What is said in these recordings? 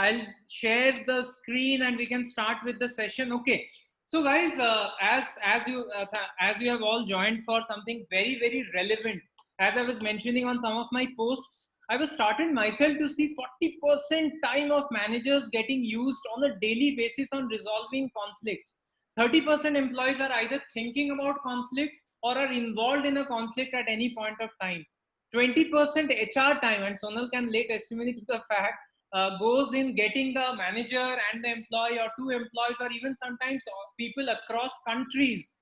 I'll share the screen and we can start with the session. Okay. So guys, as you have all joined for something very relevant, as I was mentioning on some of my posts, I was started myself to see 40% time of managers getting used on a daily basis on resolving conflicts. 30% employees are either thinking about conflicts or are involved in a conflict at any point of time. 20% HR time, and Sonal can lay testimony to the fact, goes in getting the manager and the employee, or two employees, or even sometimes people across countries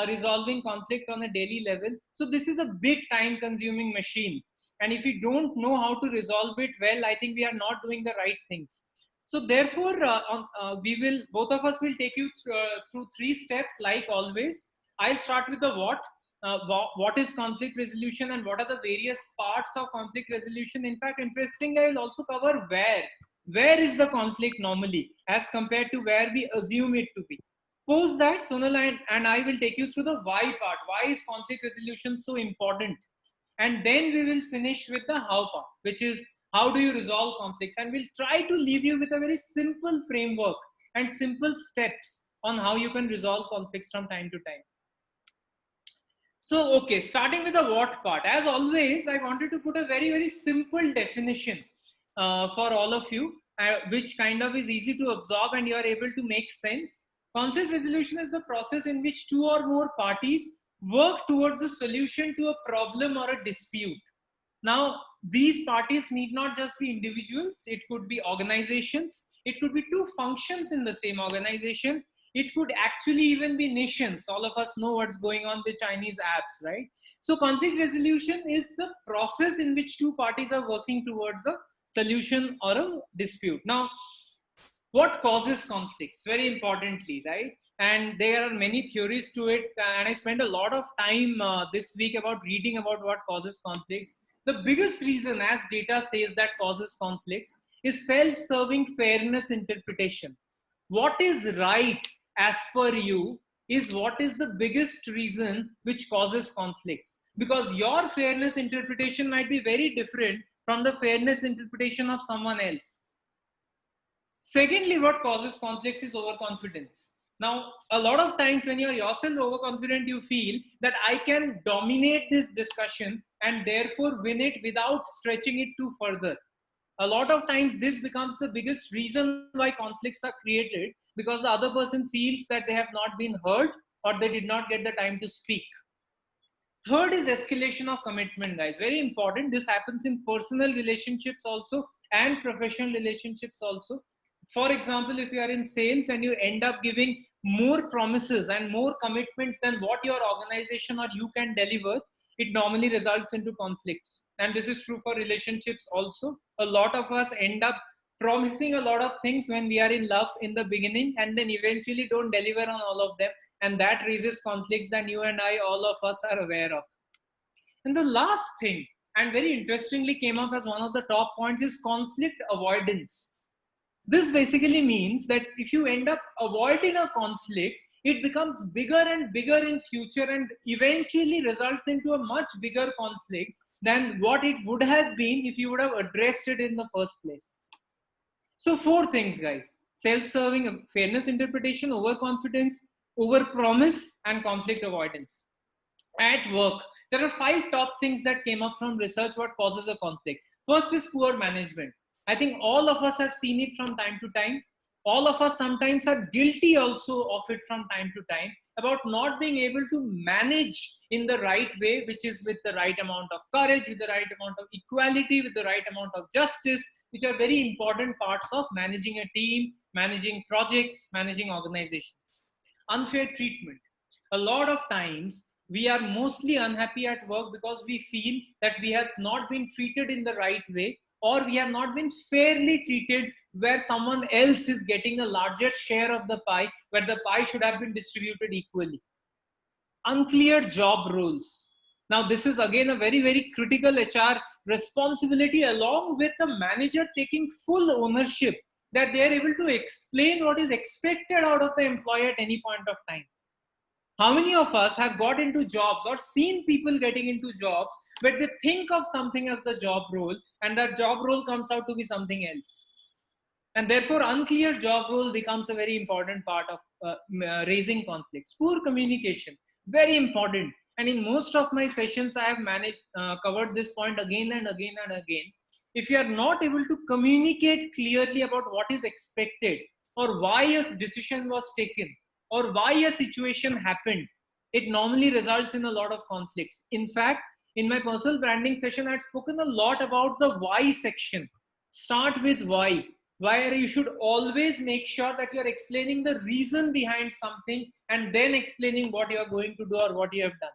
resolving conflict on a daily level. So this is a big time consuming machine. And if we don't know how to resolve it well, I think we are not doing the right things. So therefore, both of us will take you through three steps like always. I'll start with the what is conflict resolution and what are the various parts of conflict resolution. In fact, interestingly, I will also cover where is the conflict normally as compared to where we assume it to be. Post that, Sonal and I will take you through the why part. Why is conflict resolution so important? And then we will finish with the how part, which is how do you resolve conflicts, and we'll try to leave you with a very simple framework and simple steps on how you can resolve conflicts from time to time. So, okay, starting with the what part. As always, I wanted to put a very simple definition for all of you, which kind of is easy to absorb and you are able to make sense. Conflict resolution is the process in which two or more parties work towards a solution to a problem or a dispute. Now, these parties need not just be individuals, it could be organizations, it could be two functions in the same organization, it could actually even be nations. All of us know what's going on with Chinese apps, right? So conflict resolution is the process in which two parties are working towards a solution or a dispute. Now, what causes conflicts? Very importantly, right? And there are many theories to it, and I spent a lot of time this week about reading about what causes conflicts. The biggest reason, as data says, that causes conflicts is self-serving fairness interpretation. What is right as per you is what is the biggest reason which causes conflicts, because your fairness interpretation might be very different from the fairness interpretation of someone else. Secondly, what causes conflicts is overconfidence. Now, a lot of times when you're yourself overconfident, you feel that I can dominate this discussion and therefore win it without stretching it too further. A lot of times this becomes the biggest reason why conflicts are created, because the other person feels that they have not been heard or they did not get the time to speak. Third is escalation of commitment, guys. Very important. This happens in personal relationships also and professional relationships also. For example, if you are in sales and you end up giving more promises and more commitments than what your organization or you can deliver, it normally results into conflicts. And this is true for relationships also. A lot of us end up promising a lot of things when we are in love in the beginning and then eventually don't deliver on all of them, and that raises conflicts that you and I, all of us, are aware of. And the last thing, and very interestingly came up as one of the top points, is conflict avoidance. This basically means that if you end up avoiding a conflict, it becomes bigger and bigger in future and eventually results into a much bigger conflict than what it would have been if you would have addressed it in the first place. So four things, guys: self-serving fairness interpretation, overconfidence, overpromise, and conflict avoidance. At work, there are five top things that came up from research what causes a conflict. First is poor management. I think all of us have seen it from time to time. All of us sometimes are guilty also of it from time to time, about not being able to manage in the right way, which is with the right amount of courage, with the right amount of equality, with the right amount of justice, which are very important parts of managing a team, managing projects, managing organizations. Unfair treatment. A lot of times we are mostly unhappy at work because we feel that we have not been treated in the right way, or we have not been fairly treated, where someone else is getting a larger share of the pie, where the pie should have been distributed equally. Unclear job roles. Now, this is again a very critical HR responsibility, along with the manager taking full ownership, that they are able to explain what is expected out of the employee at any point of time. How many of us have got into jobs or seen people getting into jobs where they think of something as the job role and that job role comes out to be something else? And therefore, unclear job role becomes a very important part of raising conflicts. Poor communication, very important. And in most of my sessions, I have covered this point again and again and again. If you are not able to communicate clearly about what is expected, or why a decision was taken, or why a situation happened, it normally results in a lot of conflicts. In fact, in my personal branding session, I had spoken a lot about the why section. Start with why. Why you should always make sure that you are explaining the reason behind something and then explaining what you are going to do or what you have done.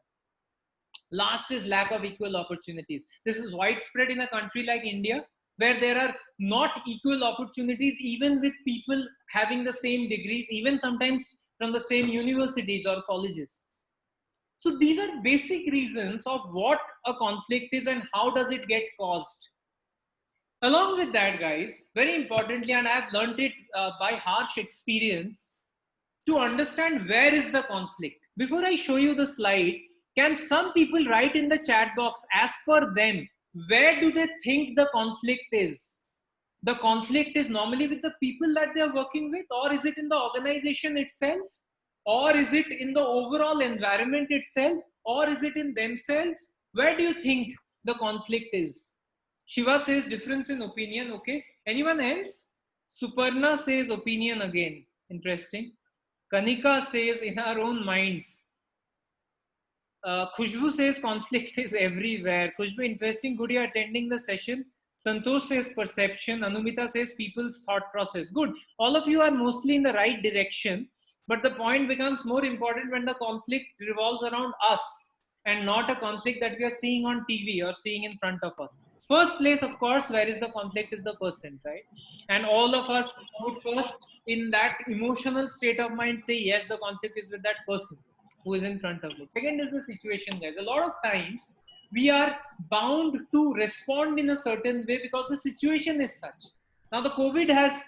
Last is lack of equal opportunities. This is widespread in a country like India, where there are not equal opportunities even with people having the same degrees, even sometimes from the same universities or colleges. So these are basic reasons of what a conflict is and how does it get caused. Along with that, guys, very importantly, and I've learned it by harsh experience, to understand where is the conflict. Before I show you the slide, can some people write in the chat box, as per them, where do they think the conflict is? The conflict is normally with the people that they are working with, or is it in the organization itself? Or is it in the overall environment itself? Or is it in themselves? Where do you think the conflict is? Shiva says difference in opinion. Okay. Anyone else? Suparna says opinion again. Interesting. Kanika says in our own minds. Khushbu says conflict is everywhere. Khushbu, interesting. Good, you're attending the session. Santosh says perception. Anumita says people's thought process. Good. All of you are mostly in the right direction. But the point becomes more important when the conflict revolves around us and not a conflict that we are seeing on TV or seeing in front of us. First place, of course, where is the conflict is the person, right? And all of us would first, in that emotional state of mind, say, yes, the conflict is with that person who is in front of us. Second is the situation, guys. A lot of times we are bound to respond in a certain way because the situation is such. Now the COVID has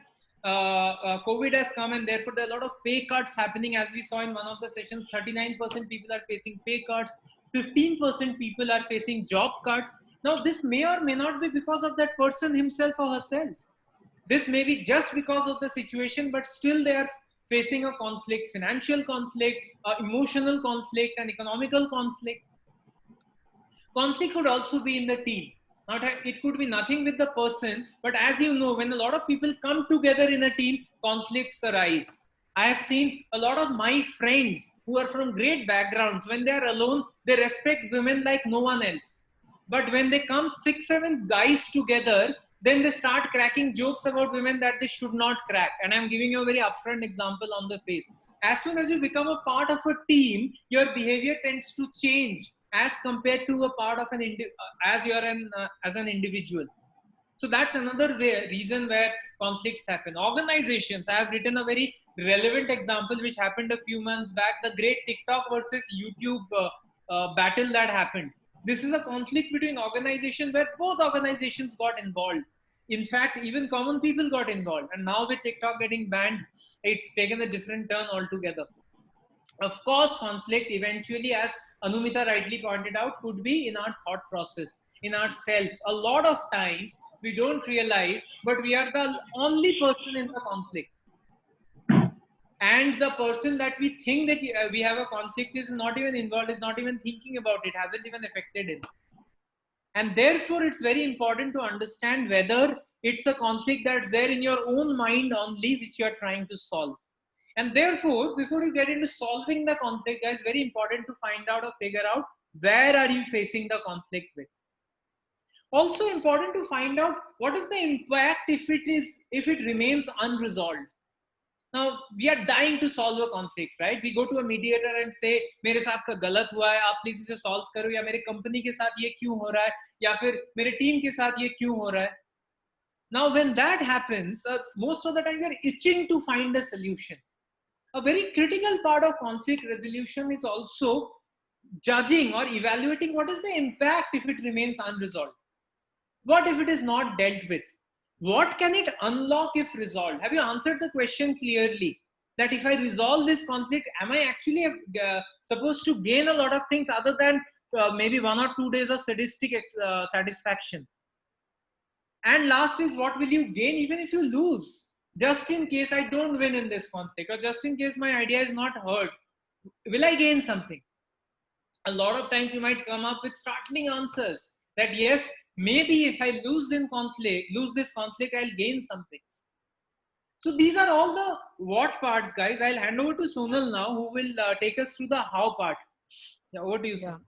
come, and therefore there are a lot of pay cuts happening. As we saw in one of the sessions, 39% people are facing pay cuts, 15% people are facing job cuts. Now this may or may not be because of that person himself or herself. This may be just because of the situation, but still they are facing a conflict, financial conflict, emotional conflict, and economical conflict. Conflict could also be in the team. Now, it could be nothing with the person, but as you know, when a lot of people come together in a team, conflicts arise. I have seen a lot of my friends who are from great backgrounds, when they are alone, they respect women like no one else. But when they come 6-7 guys together, then they start cracking jokes about women that they should not crack. And I'm giving you a very upfront example on the face. As soon as you become a part of a team, your behavior tends to change as compared to a part of as you are as an individual. So that's another reason where conflicts happen. Organizations, I have written a very relevant example which happened a few months back, the great TikTok versus YouTube battle that happened. This is a conflict between organizations where both organizations got involved. In fact, even common people got involved. And now with TikTok getting banned, it's taken a different turn altogether. Of course, conflict eventually, as Anumita rightly pointed out, could be in our thought process, in our self. A lot of times we don't realize, but we are the only person in the conflict. And the person that we think that we have a conflict is not even involved, is not even thinking about it, hasn't even affected it. And therefore, it's very important to understand whether it's a conflict that's there in your own mind only, which you're trying to solve. And therefore, before you get into solving the conflict, guys, very important to find out or figure out where are you facing the conflict with. Also important to find out what is the impact if it remains unresolved. Now, we are dying to solve a conflict, right? We go to a mediator and say, मेरे साथ का गलत हुआ है, आप please इसे solve करो, या मेरे कंपनी के साथ ये क्यों हो रहा है, या फिर मेरे टीम के साथ ये क्यों हो रहा है. Now, when that happens, most of the time we are itching to find a solution. A very critical part of conflict resolution is also judging or evaluating what is the impact if it remains unresolved. What if it is not dealt with? What can it unlock if resolved? Have you answered the question clearly? That if I resolve this conflict, am I actually supposed to gain a lot of things other than maybe 1 or 2 days of sadistic satisfaction? And last is, what will you gain even if you lose? Just in case I don't win in this conflict, or just in case my idea is not heard, will I gain something? A lot of times you might come up with startling answers that yes, maybe if I lose this conflict, I'll gain something. So these are all the what parts, guys. I'll hand over to Sonal now, who will take us through the how part. Yeah, over to you, Yeah. Sonal.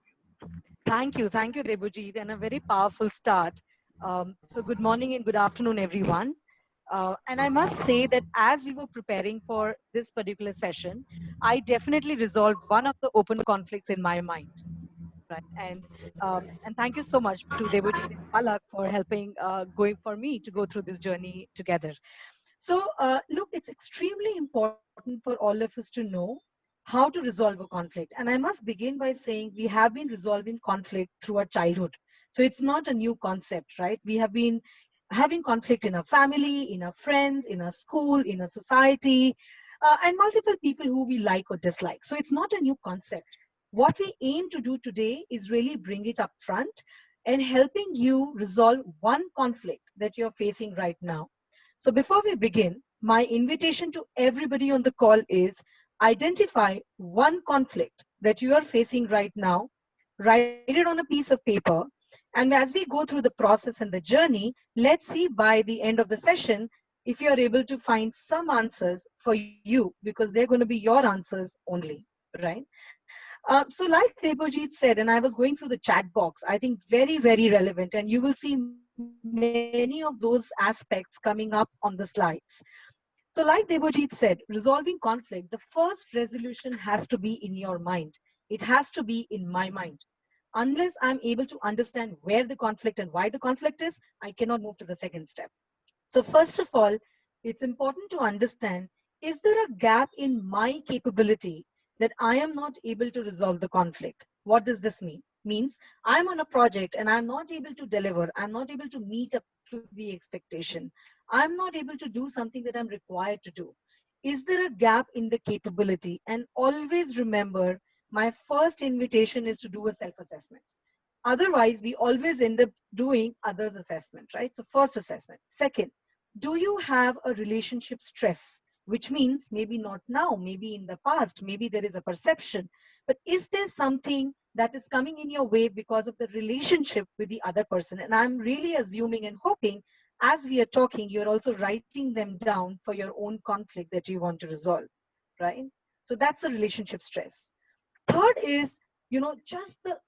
Thank you, Debojit, and a very powerful start. So, good morning and good afternoon, everyone. And I must say that as we were preparing for this particular session, I definitely resolved one of the open conflicts in my mind. Right, and thank you so much to Debojit and Palak for helping going for me to go through this journey together. So, look, it's extremely important for all of us to know how to resolve a conflict. And I must begin by saying we have been resolving conflict through our childhood. So it's not a new concept, right? We have been having conflict in our family, in our friends, in our school, in our society, and multiple people who we like or dislike. So it's not a new concept. What we aim to do today is really bring it up front and helping you resolve one conflict that you're facing right now. So before we begin, my invitation to everybody on the call is identify one conflict that you are facing right now, write it on a piece of paper, and as we go through the process and the journey, let's see by the end of the session if you are able to find some answers for you, because they're going to be your answers only, right? So like Debojit said, and I was going through the chat box, I think very, very relevant, and you will see many of those aspects coming up on the slides. So like Debojit said, resolving conflict, the first resolution has to be in your mind. It has to be in my mind. Unless I'm able to understand where the conflict and why the conflict is, I cannot move to the second step. So first of all, it's important to understand, is there a gap in my capability that I am not able to resolve the conflict? What does this mean? Means I'm on a project and I'm not able to deliver. I'm not able to meet up to the expectation. I'm not able to do something that I'm required to do. Is there a gap in the capability? And always remember, my first invitation is to do a self-assessment. Otherwise, we always end up doing others' assessment, right? So first assessment. Second, do you have a relationship stress? Which means maybe not now, maybe in the past, maybe there is a perception, but is there something that is coming in your way because of the relationship with the other person? And I'm really assuming and hoping as we are talking, you're also writing them down for your own conflict that you want to resolve, right? So that's the relationship stress. Third is, just the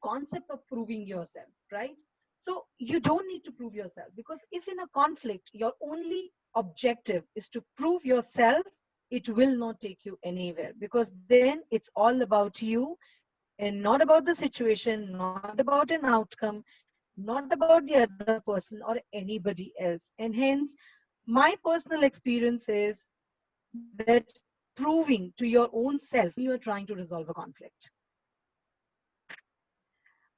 concept of proving yourself, right? So you don't need to prove yourself, because if in a conflict your only objective is to prove yourself, it will not take you anywhere, because then it's all about you and not about the situation, not about an outcome, not about the other person or anybody else. And hence, my personal experience is that proving to your own self when you are trying to resolve a conflict.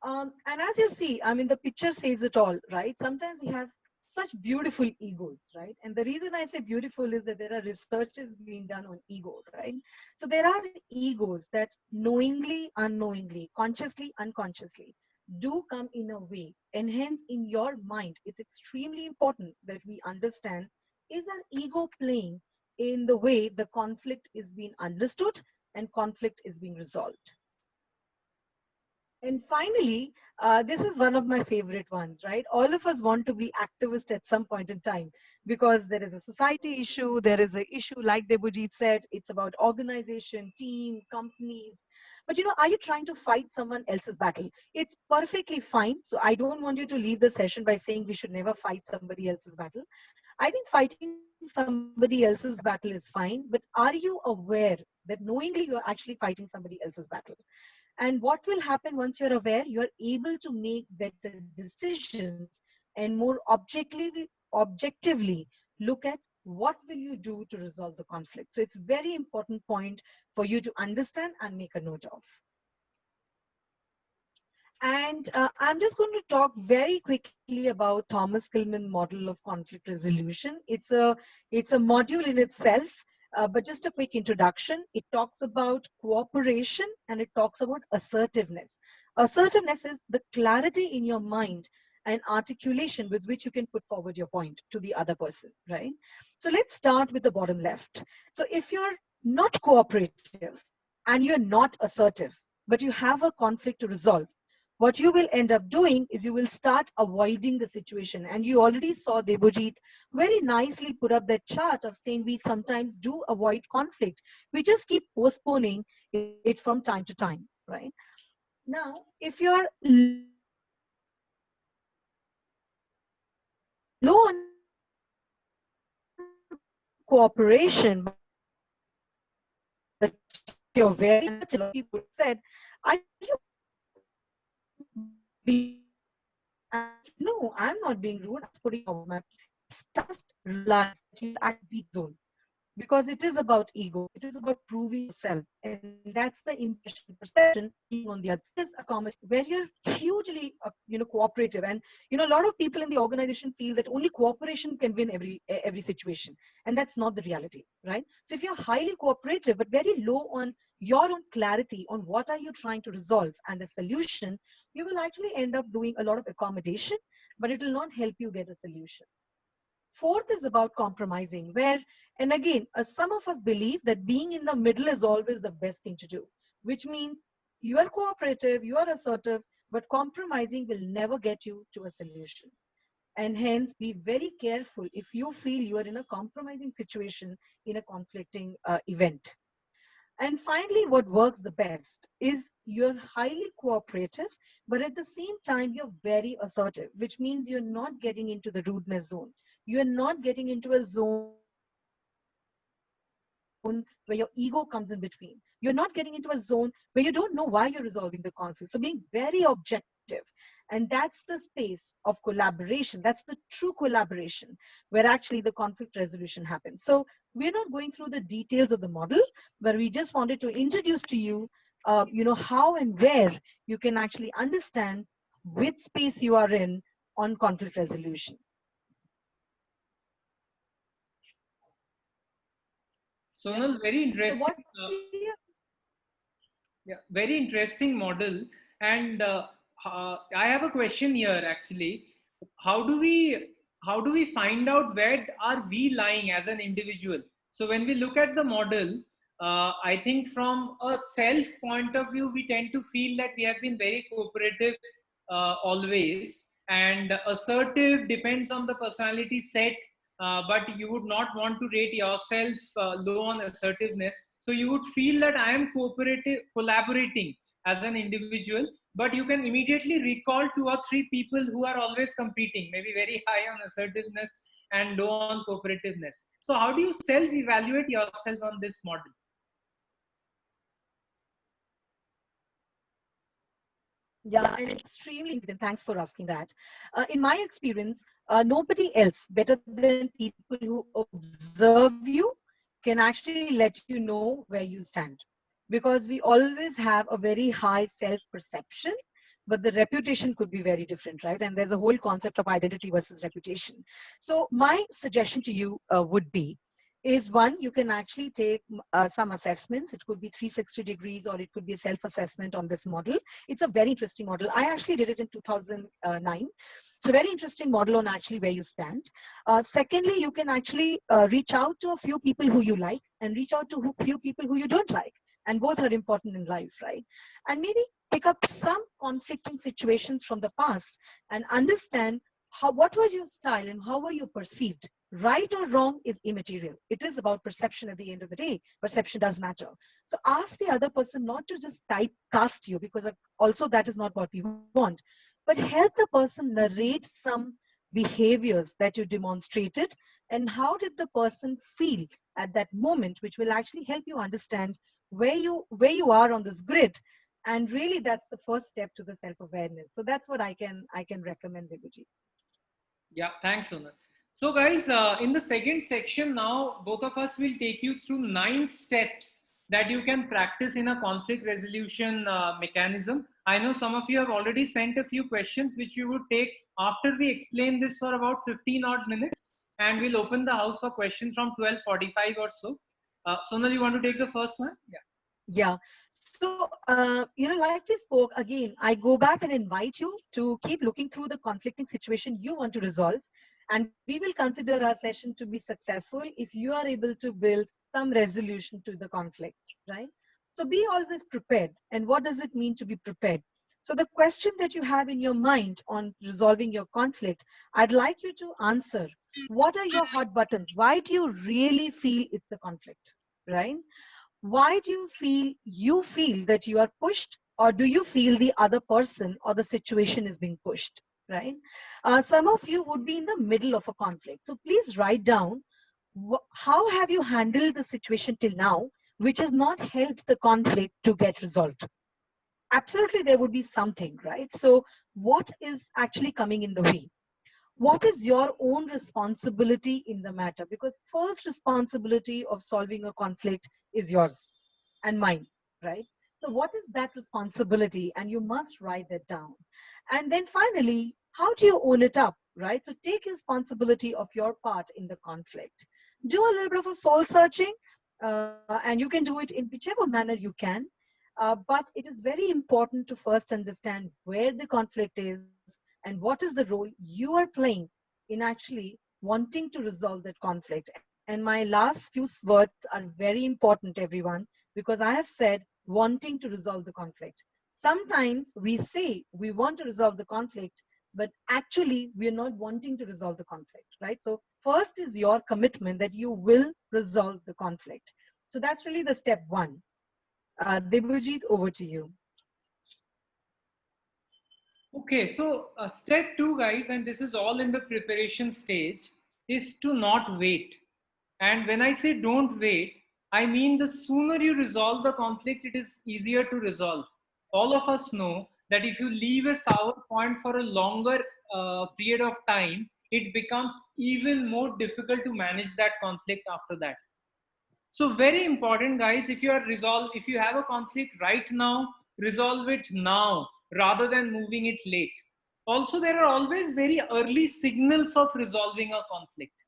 And as you see, I mean, the picture says it all, right? Sometimes we have such beautiful egos, right? And the reason I say beautiful is that there are researches being done on ego, right? So there are egos that knowingly, unknowingly, consciously, unconsciously do come in a way. And hence, in your mind, it's extremely important that we understand, is our ego playing in the way the conflict is being understood and conflict is being resolved. And finally, this is one of my favorite ones, right? All of us want to be activists at some point in time, because there is a society issue, there is an issue, like Debojit said, it's about organization, team, companies. But are you trying to fight someone else's battle? It's perfectly fine. So I don't want you to leave the session by saying we should never fight somebody else's battle. I think fighting somebody else's battle is fine, but are you aware that knowingly you're actually fighting somebody else's battle? And what will happen once you're aware? You're able to make better decisions and more objectively look at what will you do to resolve the conflict. So it's very important point for you to understand and make a note of. And I'm just going to talk very quickly about Thomas Kilmann model of conflict resolution. It's a module in itself, but just a quick introduction. It talks about cooperation and it talks about assertiveness. Assertiveness is the clarity in your mind and articulation with which you can put forward your point to the other person, right? So let's start with the bottom left. So if you're not cooperative and you're not assertive, but you have a conflict to resolve, what you will end up doing is you will start avoiding the situation. And you already saw Debojit very nicely put up that chart of saying we sometimes do avoid conflict. We just keep postponing it from time to time, right? Now, if you're low on cooperation, but you're very assertive, and a lot of people said, are you being rude? And no, I'm not being rude. I'm just putting forward my. Just realize that you actually beat the zone, because it is about ego, it is about proving yourself, and that's the impression perception being on the other. Is a common where you're hugely cooperative, and a lot of people in the organization feel that only cooperation can win every situation, and that's not the reality, right? So if you're highly cooperative but very low on your own clarity on what are you trying to resolve and the solution, you will actually end up doing a lot of accommodation, but it will not help you get a solution. Fourth is about compromising, where, and again, some of us believe that being in the middle is always the best thing to do, which means you are cooperative, you are assertive, but compromising will never get you to a solution. And hence, be very careful if you feel you are in a compromising situation in a conflicting event. And finally, what works the best is you're highly cooperative, but at the same time, you're very assertive, which means you're not getting into the rudeness zone. You're not getting into a zone where your ego comes in between. You're not getting into a zone where you don't know why you're resolving the conflict. So being very objective. And that's the space of collaboration. That's the true collaboration where actually the conflict resolution happens. So we're not going through the details of the model, but we just wanted to introduce to you, how and where you can actually understand which space you are in on conflict resolution. Yeah. Sonal, very So what interesting. we Yeah, very interesting model. And I have a question here actually. How do we how do we find out where are we lying as an individual? So when we look at the model, I think from a self point of view, we tend to feel that we have been very cooperative always, and assertive depends on the personality set, but you would not want to rate yourself low on assertiveness. So you would feel that I am collaborating as an individual, but you can immediately recall two or three people who are always competing, maybe very high on assertiveness and low on cooperativeness. So how do you self-evaluate yourself on this model? Yeah, and extremely important. Thanks for asking that. In my experience, nobody else better than people who observe you can actually let you know where you stand. Because we always have a very high self-perception, but the reputation could be very different, right? And there's a whole concept of identity versus reputation. So my suggestion to you would be, is one, you can actually take some assessments. It could be 360 degrees or it could be a self-assessment on this model. It's a very interesting model. I actually did it in 2009. So very interesting model on actually where you stand. Secondly, you can actually reach out to a few people who you like and reach out to a few people who you don't like. And both are important in life, right? And maybe pick up some conflicting situations from the past and understand what was your style and how were you perceived. Right or wrong is immaterial. It is about perception at the end of the day. Perception does matter. So ask the other person not to just typecast you, because also that is not what we want, but help the person narrate some behaviors that you demonstrated and how did the person feel at that moment, which will actually help you understand where you are on this grid. And really that's the first step to the self-awareness. So that's what I can recommend, Vibhuji. Yeah, thanks, Sonal. So, guys, in the second section now, both of us will take you through 9 steps that you can practice in a conflict resolution mechanism. I know some of you have already sent a few questions, which we would take after we explain this for about 15 odd minutes, and we'll open the house for questions from 12:45 or so. Sonal, you want to take the first one? Yeah. Yeah. So, like we spoke again, I go back and invite you to keep looking through the conflicting situation you want to resolve. And we will consider our session to be successful if you are able to build some resolution to the conflict, right? So be always prepared. And what does it mean to be prepared? So the question that you have in your mind on resolving your conflict, I'd like you to answer. What are your hot buttons? Why do you really feel it's a conflict, right? Why do you feel that you are pushed, or do you feel the other person or the situation is being pushed, right? Some of you would be in the middle of a conflict, so please write down how have you handled the situation till now which has not helped the conflict to get resolved. Absolutely, there would be something, right? So what is actually coming in the way? What is your own responsibility in the matter? Because first responsibility of solving a conflict is yours and mine, right? So what is that responsibility? And you must write that down. And then finally, how do you own it up, right? So take responsibility of your part in the conflict. Do a little bit of a soul searching, and you can do it in whichever manner you can. But it is very important to first understand where the conflict is and what is the role you are playing in actually wanting to resolve that conflict. And my last few words are very important, everyone, because I have said wanting to resolve the conflict. Sometimes we say we want to resolve the conflict, but actually we are not wanting to resolve the conflict, right? So first is your commitment that you will resolve the conflict. So that's really the step one. Debujit, over to you. Okay, so step two, guys, and this is all in the preparation stage, is to not wait. And when I say don't wait, I mean the sooner you resolve the conflict, it is easier to resolve. All of us know that if you leave a sour point for a longer period of time, it becomes even more difficult to manage that conflict after that. So very important, guys, if you have a conflict right now, resolve it now rather than moving it late. Also, there are always very early signals of resolving a conflict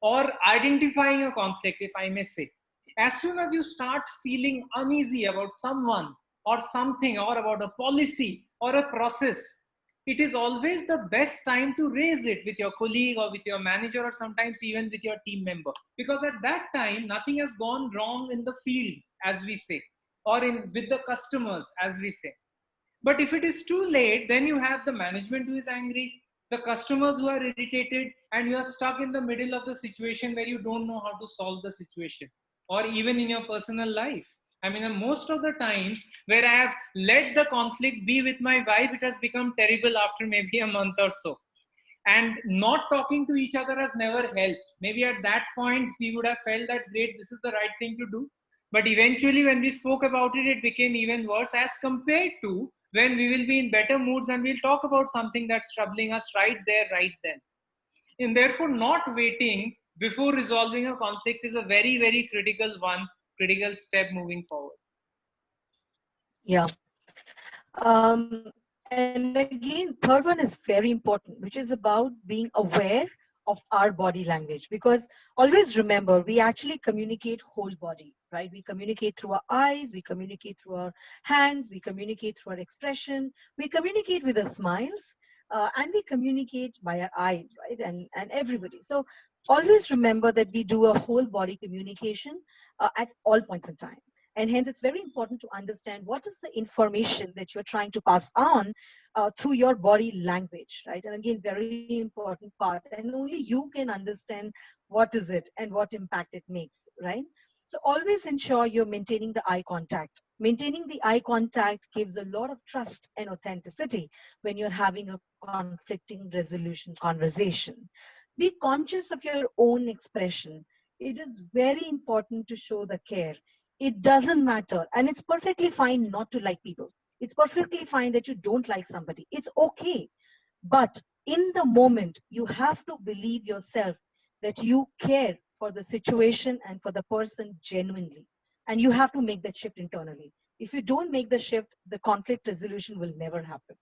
or identifying a conflict, if I may say. As soon as you start feeling uneasy about someone or something or about a policy or a process, it is always the best time to raise it with your colleague or with your manager or sometimes even with your team member, because at that time nothing has gone wrong in the field, as we say, or in with the customers, as we say. But if it is too late, then you have the management who is angry, the customers who are irritated, and you are stuck in the middle of the situation where you don't know how to solve the situation, or even in your personal life. I mean, most of the times where I have let the conflict be with my wife, it has become terrible after maybe a month or so. And not talking to each other has never helped. Maybe at that point, we would have felt that, great, this is the right thing to do. But eventually, when we spoke about it, it became even worse as compared to when we will be in better moods and we'll talk about something that's troubling us right there, right then. And therefore, not waiting before resolving a conflict is a very, very critical step moving forward. Yeah. And again, third one is very important, which is about being aware of our body language. Because always remember, we actually communicate whole body, right? We communicate through our eyes, we communicate through our hands, we communicate through our expression, we communicate with our smiles, and we communicate by our eyes, right? And everybody. So always remember that we do a whole body communication at all points in time. And hence it's very important to understand what is the information that you're trying to pass on through your body language, right? And again, very important part, and only you can understand what is it and what impact it makes, right? So always ensure you're maintaining the eye contact. Maintaining the eye contact gives a lot of trust and authenticity when you're having a conflicting resolution conversation. Be conscious of your own expression. It is very important to show the care. It doesn't matter, and it's perfectly fine not to like people. It's perfectly fine that you don't like somebody. It's okay. But in the moment, you have to believe yourself that you care for the situation and for the person genuinely. And you have to make that shift internally. If you don't make the shift, the conflict resolution will never happen.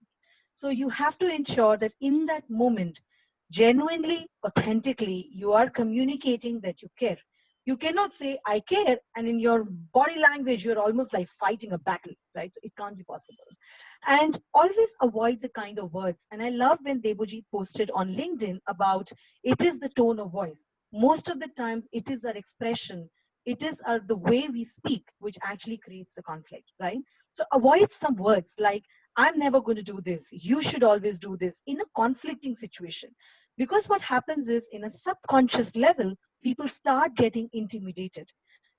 So you have to ensure that in that moment, genuinely, authentically, you are communicating that you care. You cannot say, I care, and in your body language, you're almost like fighting a battle, right? So it can't be possible. And always avoid the kind of words. And I love when Debojit posted on LinkedIn about it is the tone of voice. Most of the times, it is our expression, it is the way we speak, which actually creates the conflict, right? So avoid some words like, I'm never going to do this. You should always do this in a conflicting situation. Because what happens is, in a subconscious level, people start getting intimidated.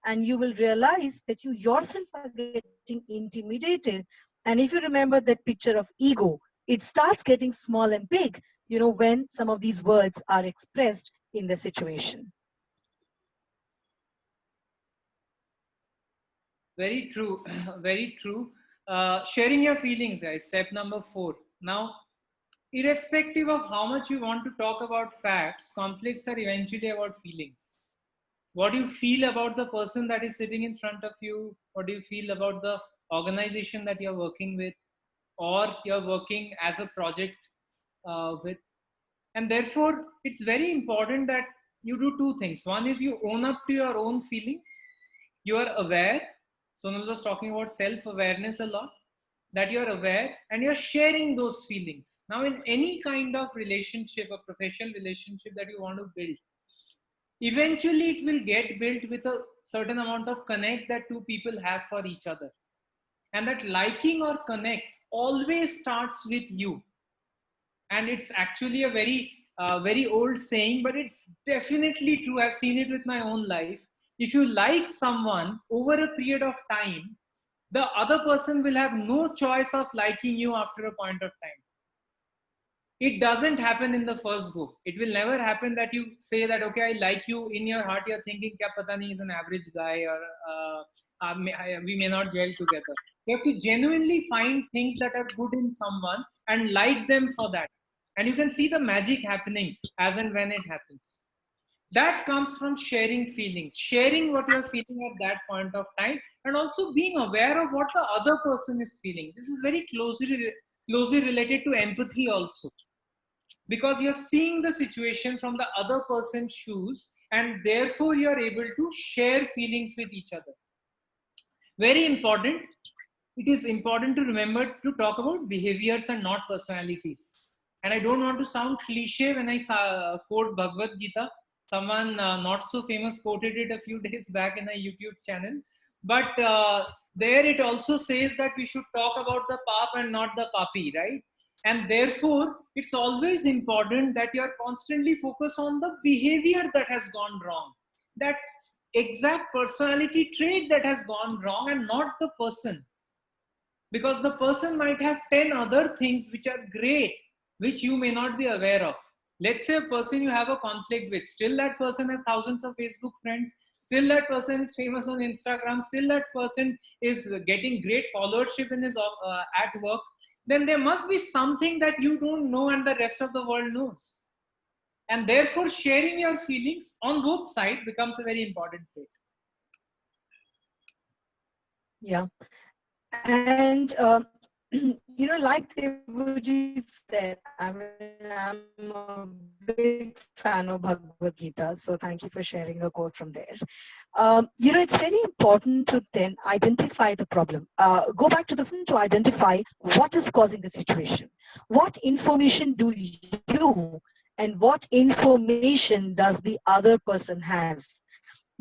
And you will realize that you yourself are getting intimidated. And if you remember that picture of ego, it starts getting small and big, when some of these words are expressed in the situation. Very true. Very true. Sharing your feelings, guys. Step number 4. Now, irrespective of how much you want to talk about facts, conflicts are eventually about feelings. What do you feel about the person that is sitting in front of you? What do you feel about the organization that you're working with, or you're working as a project with? And therefore, it's very important that you do two things. One is you own up to your own feelings. You are aware. Sonal was talking about self-awareness a lot, that you're aware and you're sharing those feelings. Now, in any kind of relationship, a professional relationship that you want to build, eventually it will get built with a certain amount of connect that two people have for each other. And that liking or connect always starts with you. And it's actually a very old saying, but it's definitely true. I've seen it with my own life. If you like someone over a period of time, the other person will have no choice of liking you after a point of time. It doesn't happen in the first go. It will never happen that you say that, okay, I like you. In your heart you're thinking, kya pata nahi, is an average guy, or we may not gel together. You have to genuinely find things that are good in someone and like them for that. And you can see the magic happening as and when it happens. That comes from sharing feelings, sharing what you're feeling at that point of time, and also being aware of what the other person is feeling. This is very closely related to empathy also, because you're seeing the situation from the other person's shoes, and therefore you're able to share feelings with each other. Very important. It is important to remember to talk about behaviors and not personalities. And I don't want to sound cliche when I quote Bhagavad Gita. Someone not so famous quoted it a few days back in a YouTube channel. But there it also says that we should talk about the pap and not the papi, right? And therefore, it's always important that you're constantly focused on the behavior that has gone wrong. That exact personality trait that has gone wrong, and not the person. Because the person might have 10 other things which are great, which you may not be aware of. Let's say a person you have a conflict with, still that person has thousands of Facebook friends, still that person is famous on Instagram, still that person is getting great followership in his at work. Then there must be something that you don't know and the rest of the world knows. And therefore, sharing your feelings on both sides becomes a very important thing. Yeah. And like Debuji said, I mean, I'm a big fan of Bhagavad Gita, so thank you for sharing a quote from there. It's very important to then identify the problem. Go back to to identify what is causing the situation. What information do you and what information does the other person has?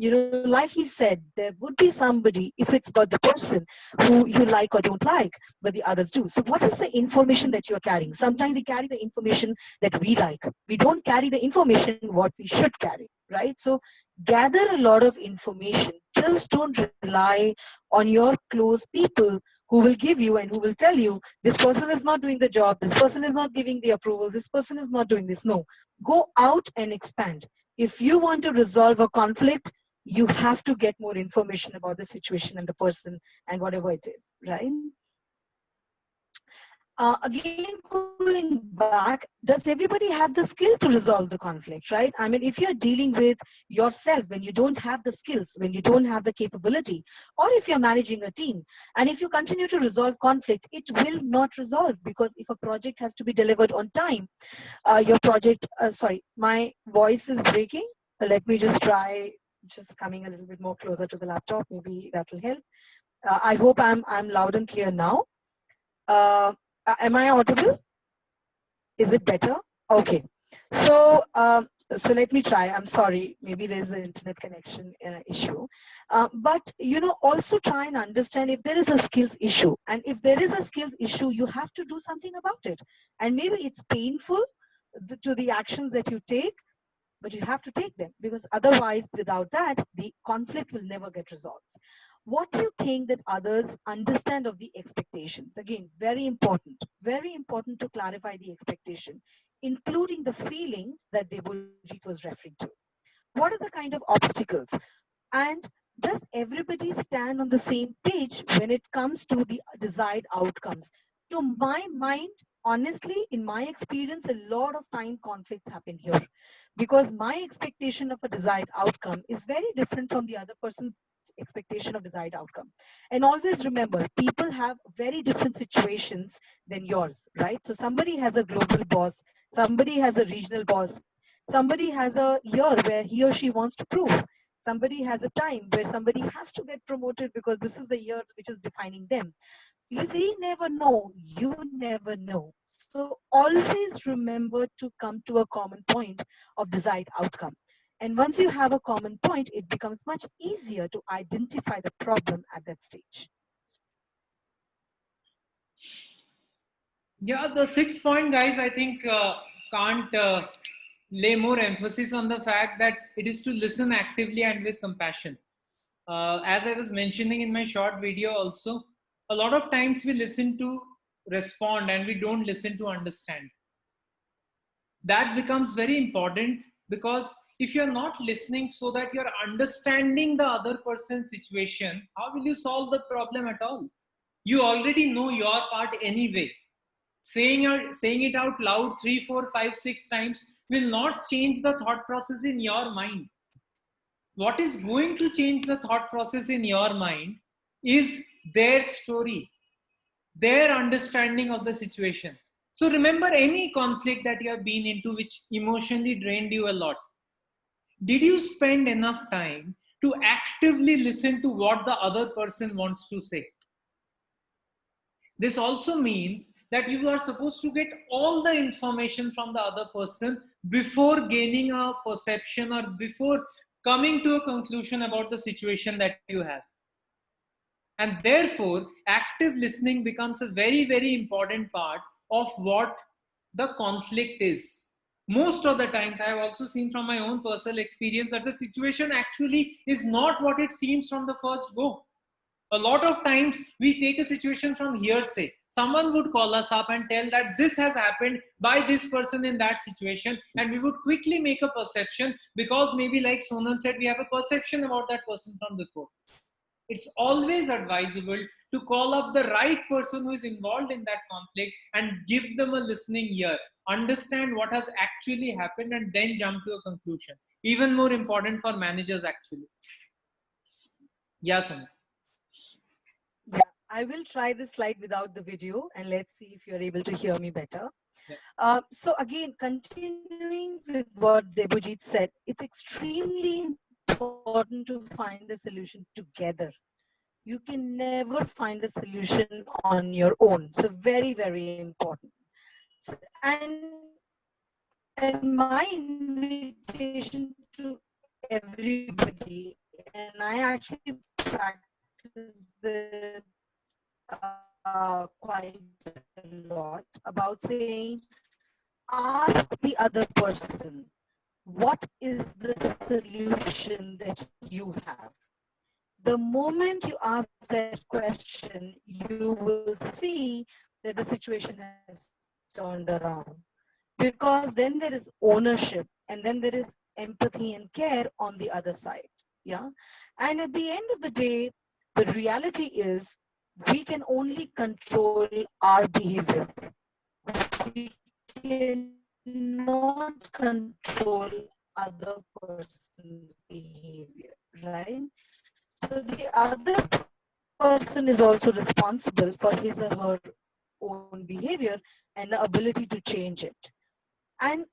Like he said, there would be somebody, if it's about the person who you like or don't like, but the others do. So what is the information that you're carrying? Sometimes we carry the information that we like. We don't carry the information what we should carry, right? So gather a lot of information. Just don't rely on your close people who will give you and who will tell you, this person is not doing the job, this person is not giving the approval, this person is not doing this. No, go out and expand. If you want to resolve a conflict, you have to get more information about the situation and the person and whatever it is, right? Again, going back, does everybody have the skill to resolve the conflict, right? I mean, if you're dealing with yourself when you don't have the skills, when you don't have the capability, or if you're managing a team, and if you continue to resolve conflict, it will not resolve, because if a project has to be delivered on time, your project, sorry, my voice is breaking. Let me just try just coming a little bit more closer to the laptop. Maybe that will help. I hope I'm loud and clear now. Am I audible? Is it better? Okay. So so let me try. I'm sorry. Maybe there's an internet connection issue. But also try and understand if there is a skills issue. And if there is a skills issue, you have to do something about it. And maybe it's painful to the actions that you take, but you have to take them, because otherwise, without that, the conflict will never get resolved. What do you think that others understand of the expectations? Again, very important to clarify the expectation, including the feelings that Debojit was referring to. What are the kind of obstacles? And does everybody stand on the same page when it comes to the desired outcomes? To my mind, honestly, in my experience, a lot of time conflicts happen here, because my expectation of a desired outcome is very different from the other person's expectation of desired outcome. And always remember, people have very different situations than yours, right? So somebody has a global boss, somebody has a regional boss, somebody has a year where he or she wants to prove, somebody has a time where somebody has to get promoted because this is the year which is defining them. We never know, you never know. So always remember to come to a common point of desired outcome. And once you have a common point, it becomes much easier to identify the problem at that stage. Yeah, the sixth point, guys, I think can't lay more emphasis on the fact that it is to listen actively and with compassion. As I was mentioning in my short video also, a lot of times we listen to respond and we don't listen to understand. That becomes very important, because if you're not listening so that you're understanding the other person's situation, how will you solve the problem at all? You already know your part anyway. Saying it out loud 3, 4, 5, 6 times will not change the thought process in your mind. What is going to change the thought process in your mind is their story, their understanding of the situation. So remember, any conflict that you have been into which emotionally drained you a lot, did you spend enough time to actively listen to what the other person wants to say? This also means that you are supposed to get all the information from the other person before gaining a perception or before coming to a conclusion about the situation that you have. And therefore, active listening becomes a very, very important part of what the conflict is. Most of the times, I have also seen from my own personal experience that the situation actually is not what it seems from the first go. A lot of times we take a situation from hearsay. Someone would call us up and tell that this has happened by this person in that situation, and we would quickly make a perception, because maybe, like Sonal said, we have a perception about that person from before. It's always advisable to call up the right person who is involved in that conflict and give them a listening ear, understand what has actually happened, and then jump to a conclusion. Even more important for managers, actually. Yeah, Sonal. Yeah, I will try this slide without the video, and let's see if you're able to hear me better. Yeah. So again, continuing with what Debojit said, it's extremely important to find a solution together. You can never find a solution on your own. So very, very important. So, and my invitation to everybody, and I actually practice this quite a lot, about saying, ask the other person, what is the solution that you have? The moment you ask that question, you will see that the situation has turned around. Because then there is ownership, and then there is empathy and care on the other side. Yeah. And at the end of the day, the reality is we can only control our behavior. We cannot control other person's behavior, right? So the other person is also responsible for his or her own behavior and the ability to change it. And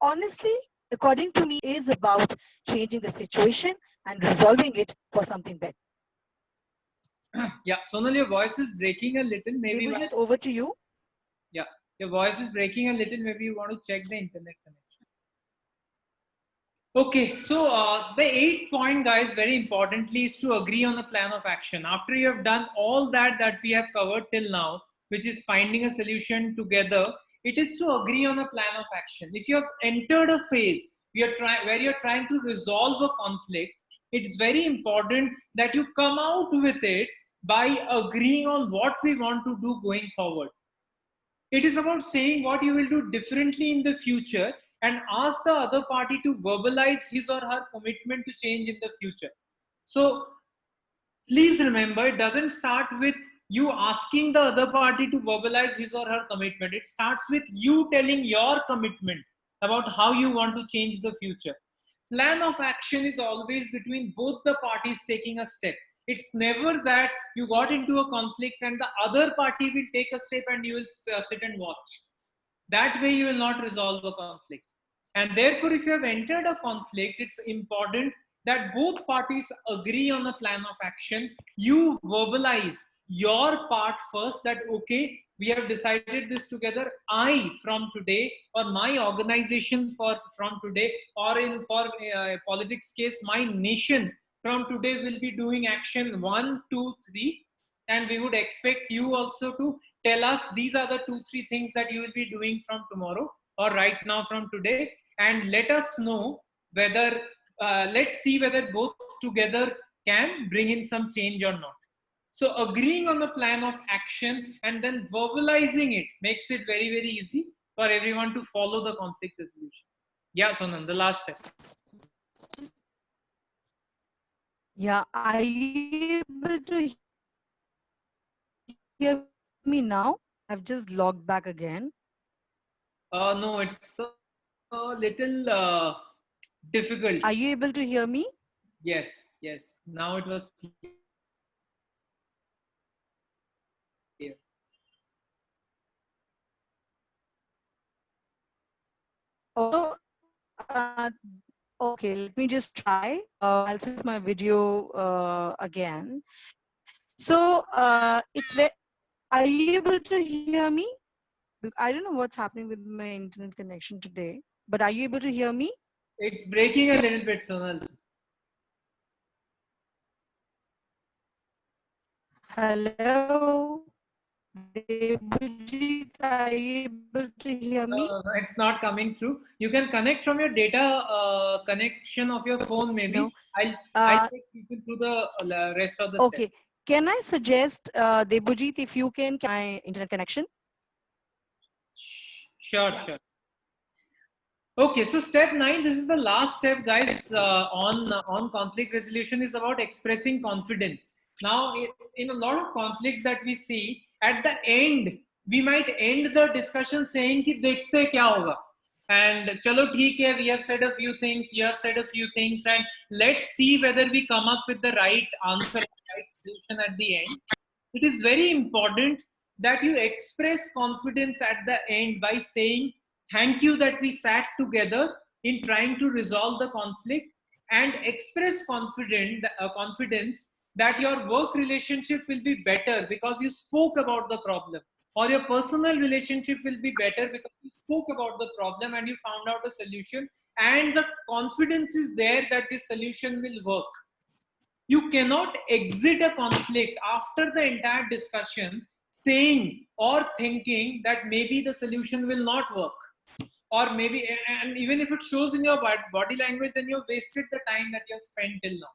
honestly, according to me, is about changing the situation and resolving it for something better. Yeah, Sonal, your voice is breaking a little. Maybe Debujit, over to you. yeah, your voice is breaking a little. Maybe you want to check the internet connection. Okay, so the 8th point, guys, very importantly, is to agree on a plan of action. After you have done all that we have covered till now, which is finding a solution together, it is to agree on a plan of action. If you have entered a phase where you're trying to resolve a conflict, it's very important that you come out with it by agreeing on what we want to do going forward. It is about saying what you will do differently in the future and ask the other party to verbalize his or her commitment to change in the future. So please remember, it doesn't start with you asking the other party to verbalize his or her commitment. It starts with you telling your commitment about how you want to change the future. Plan of action is always between both the parties taking a step. It's never that you got into a conflict and the other party will take a step and you will sit and watch. That way you will not resolve a conflict. And therefore, if you have entered a conflict, it's important that both parties agree on a plan of action. You verbalize your part first, that okay, we have decided this together. I from today, or my organization from today, or in for politics case, my nation from today will be doing action 1, 2, 3, and we would expect you also to tell us these are the 2-3 things that you will be doing from tomorrow or right now from today, and let us know whether let's see whether both together can bring in some change or not. So agreeing on the plan of action and then verbalizing it makes it very, very easy for everyone to follow the conflict resolution. Yeah, Sonam, the last step. Yeah, are you able to hear me now? I've just logged back again. No, it's a little difficult. Are you able to hear me? Yes, yes. Now it was clear. Oh, okay, let me just try. I'll switch my video again. So it's very, are you able to hear me? I don't know what's happening with my internet connection today, but are you able to hear me? It's breaking a little bit, Sonal. Hello, Debujit, are you able to hear me? It's not coming through. You can connect from your data connection of your phone, maybe. No. I'll take people through the rest of the Okay. steps. Can I suggest, Debujit, if you can my internet connection? Sure, sure. Okay, so step 9, this is the last step, guys, on conflict resolution, is about expressing confidence. Now, in a lot of conflicts that we see, at the end, we might end the discussion saying कि देखते क्या होगा, and चलो ठीक है, we have said a few things, you have said a few things, and let's see whether we come up with the right answer, right solution at the end. It is very important that you express confidence at the end by saying thank you that we sat together in trying to resolve the conflict, and express confidence that your work relationship will be better because you spoke about the problem, or your personal relationship will be better because you spoke about the problem and you found out a solution, and the confidence is there that this solution will work. You cannot exit a conflict after the entire discussion saying or thinking that maybe the solution will not work, or maybe, and even if it shows in your body language, then you've wasted the time that you've spent till now.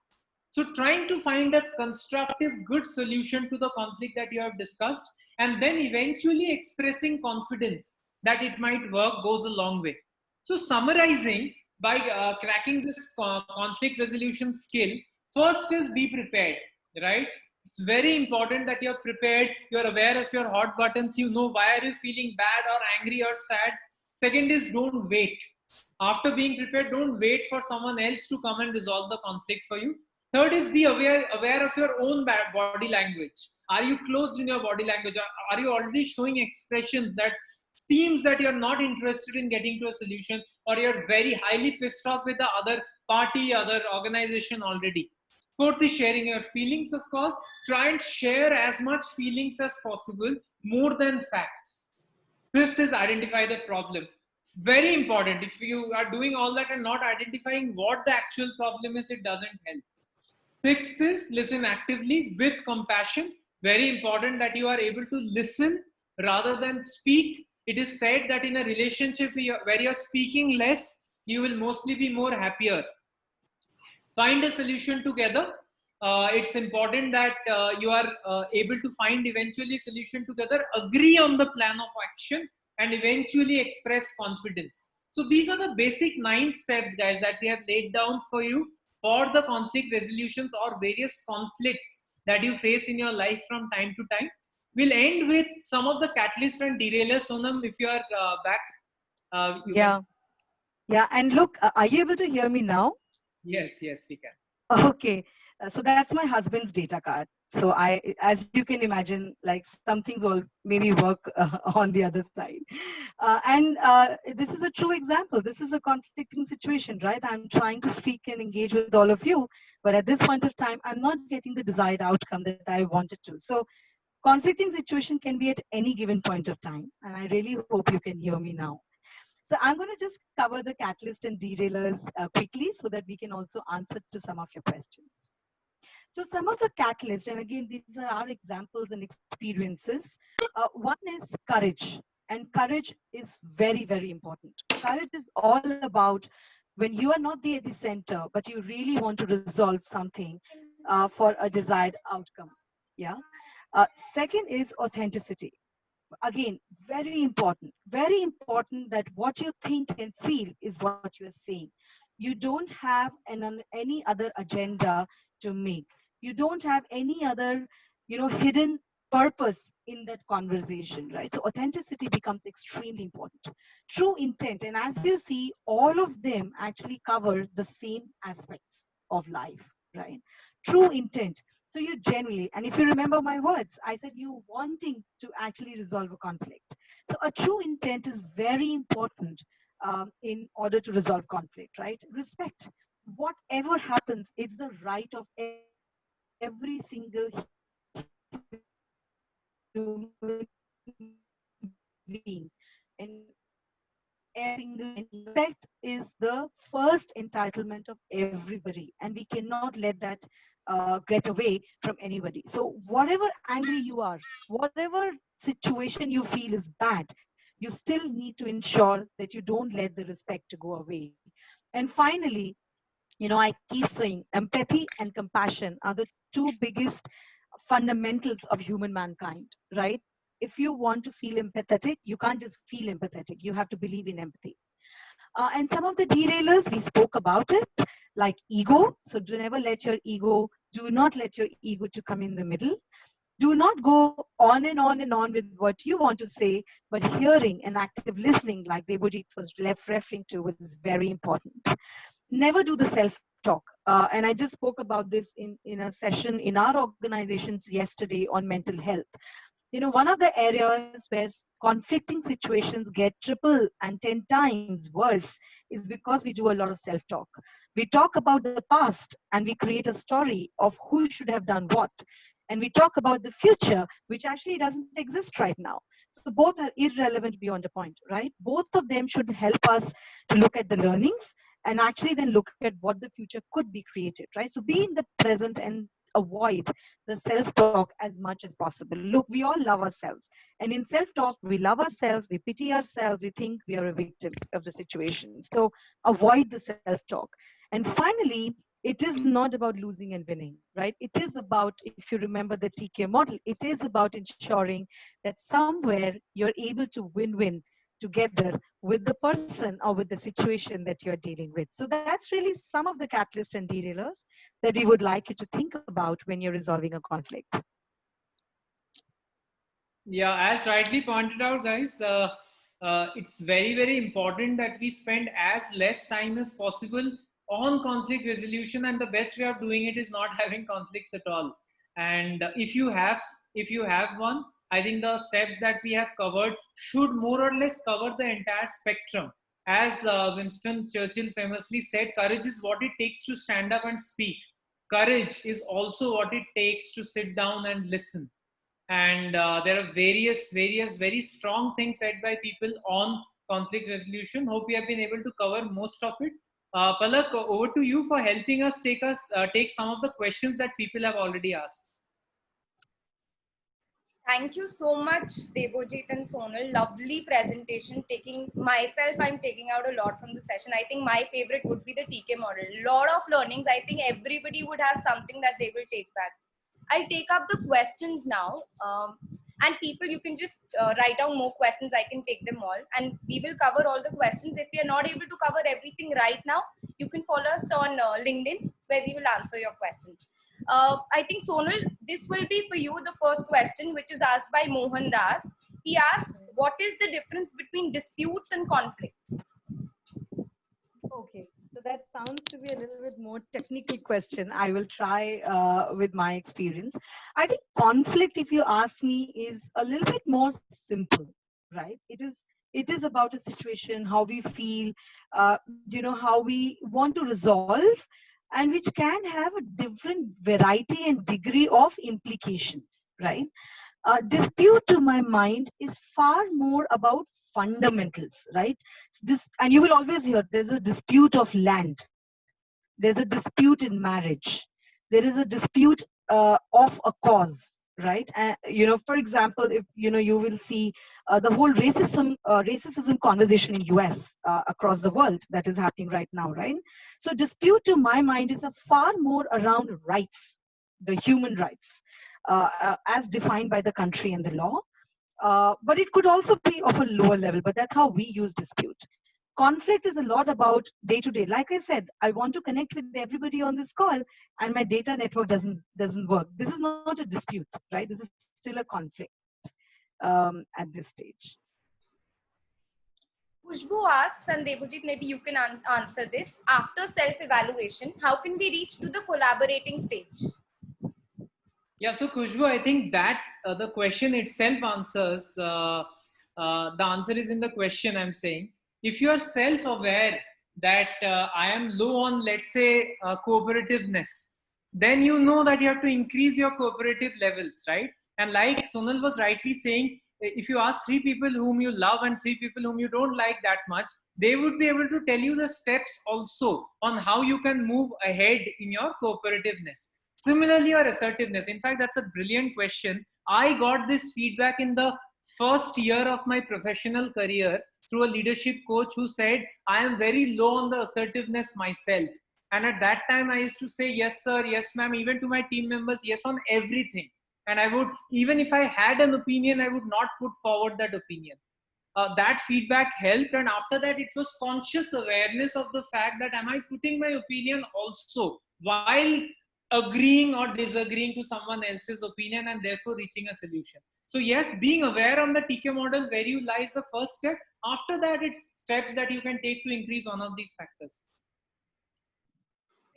So trying to find a constructive, good solution to the conflict that you have discussed, and then eventually expressing confidence that it might work, goes a long way. So summarizing, by cracking this conflict resolution skill, first is be prepared, right? It's very important that you're prepared, you're aware of your hot buttons, you know why are you feeling bad or angry or sad. Second is don't wait. After being prepared, don't wait for someone else to come and resolve the conflict for you. Third is be aware of your own body language. Are you closed in your body language? Are you already showing expressions that seems that you're not interested in getting to a solution, or you're very highly pissed off with the other party, other organization already. Fourth is sharing your feelings, of course. Try and share as much feelings as possible, more than facts. Fifth is identify the problem. Very important. If you are doing all that and not identifying what the actual problem is, it doesn't help. Sixth is listen actively with compassion. Very important that you are able to listen rather than speak. It is said that in a relationship where you're speaking less, you will mostly be more happier. Find a solution together. It's important that you are able to find eventually solution together, agree on the plan of action, and eventually express confidence. So these are the basic 9 steps, guys, that we have laid down for you for the conflict resolutions or various conflicts that you face in your life from time to time. We'll end with some of the catalysts and derailers. Sonam, if you are back, you can. Yeah. Yeah. And look, are you able to hear me now? Yes, yes, we can. Okay, so that's my husband's data card. So as you can imagine, like some things will maybe work on the other side. And this is a true example. This is a conflicting situation, right? I'm trying to speak and engage with all of you, but at this point of time, I'm not getting the desired outcome that I wanted to. So conflicting situation can be at any given point of time, and I really hope you can hear me now. So I'm going to just cover the catalyst and derailers quickly so that we can also answer to some of your questions. So some of the catalysts, and again, these are our examples and experiences. One is courage. And courage is very, very important. Courage is all about when you are not at the center, but you really want to resolve something for a desired outcome. Yeah. Second is authenticity. Again, very important that what you think and feel is what you are saying. You don't have any other agenda to make. You don't have any other hidden purpose in that conversation, right? So authenticity becomes extremely important. True intent, and as you see, all of them actually cover the same aspects of life, right? True intent. So you genuinely, and if you remember my words, I said you wanting to actually resolve a conflict. So a true intent is very important in order to resolve conflict, right? Respect. Whatever happens, it's the right of every single human being. And respect is the first entitlement of everybody, and we cannot let that get away from anybody. So whatever angry you are, whatever situation you feel is bad, you still need to ensure that you don't let the respect to go away. And finally, I keep saying empathy and compassion are the two biggest fundamentals of human mankind, right? If you want to feel empathetic, you can't just feel empathetic. You have to believe in empathy. And some of the derailers, we spoke about it, like ego. So do not let your ego to come in the middle. Do not go on and on and on with what you want to say, but hearing and active listening, like Debojit was referring to, is very important. Never do the self-talk. And I just spoke about this in a session in our organizations yesterday on mental health. One of the areas where conflicting situations get triple and 10 times worse is because we do a lot of self-talk. We talk about the past and we create a story of who should have done what. And we talk about the future, which actually doesn't exist right now. So both are irrelevant beyond a point, right? Both of them should help us to look at the learnings and actually then look at what the future could be created, right? So be in the present and avoid the self-talk as much as possible. Look, we all love ourselves. And in self-talk, we love ourselves, we pity ourselves, we think we are a victim of the situation. So avoid the self-talk. And finally, it is not about losing and winning, right? It is about, if you remember the TK model, it is about ensuring that somewhere you're able to win-win together with the person or with the situation that you're dealing with. So that's really some of the catalysts and derailers that we would like you to think about when you're resolving a conflict. Yeah, as rightly pointed out, guys, it's very, very important that we spend as less time as possible on conflict resolution, and the best way of doing it is not having conflicts at all. And if you have one, I think the steps that we have covered should more or less cover the entire spectrum. As Winston Churchill famously said, courage is what it takes to stand up and speak. Courage is also what it takes to sit down and listen. And there are various very strong things said by people on conflict resolution. Hope we have been able to cover most of it. Palak, over to you for helping us take some of the questions that people have already asked. Thank you so much, Debojit and Sonal. Lovely presentation. I'm taking out a lot from the session. I think my favorite would be the TK model. Lot of learnings. I think everybody would have something that they will take back. I'll take up the questions now. And people, you can just write down more questions. I can take them all. And we will cover all the questions. If we are not able to cover everything right now, you can follow us on LinkedIn, where we will answer your questions. I think, Sonal, this will be for you the first question, which is asked by Mohan Das. He asks, what is the difference between disputes and conflicts? Okay, so that sounds to be a little bit more technical question. I will try with my experience. I think conflict, if you ask me, is a little bit more simple, right? It is about a situation, how we feel, how we want to resolve, and which can have a different variety and degree of implications, right? Dispute, to my mind, is far more about fundamentals, right? And you will always hear there's a dispute of land, there's a dispute in marriage, there is a dispute of a cause, right? And for example, if you will see the whole racism conversation in US, across the world, that is happening right now, right? So dispute, to my mind, is a far more around rights, the human rights, as defined by the country and the law. But it could also be of a lower level, but that's how we use dispute. Conflict is a lot about day to day. Like I said, I want to connect with everybody on this call, and my data network doesn't work. This is not a dispute, right? This is still a conflict at this stage. Khushbu asks, and Debojit, maybe you can answer this. After self-evaluation, how can we reach to the collaborating stage? Yeah, so Khushbu, I think that the question itself answers, the answer is in the question. I'm saying, if you are self-aware that I am low on, let's say, cooperativeness, then you know that you have to increase your cooperative levels, right? And like Sonal was rightly saying, if you ask 3 people whom you love and 3 people whom you don't like that much, they would be able to tell you the steps also on how you can move ahead in your cooperativeness. Similarly, your assertiveness. In fact, that's a brilliant question. I got this feedback in the first year of my professional career through a leadership coach who said, I am very low on the assertiveness myself. And at that time, I used to say, yes, sir, yes, ma'am, even to my team members, yes, on everything. And I would, even if I had an opinion, I would not put forward that opinion. That feedback helped. And after that, it was conscious awareness of the fact that am I putting my opinion also while agreeing or disagreeing to someone else's opinion, and therefore reaching a solution. So yes, being aware on the TK model where you lies the first step. After that, it's steps that you can take to increase one of these factors.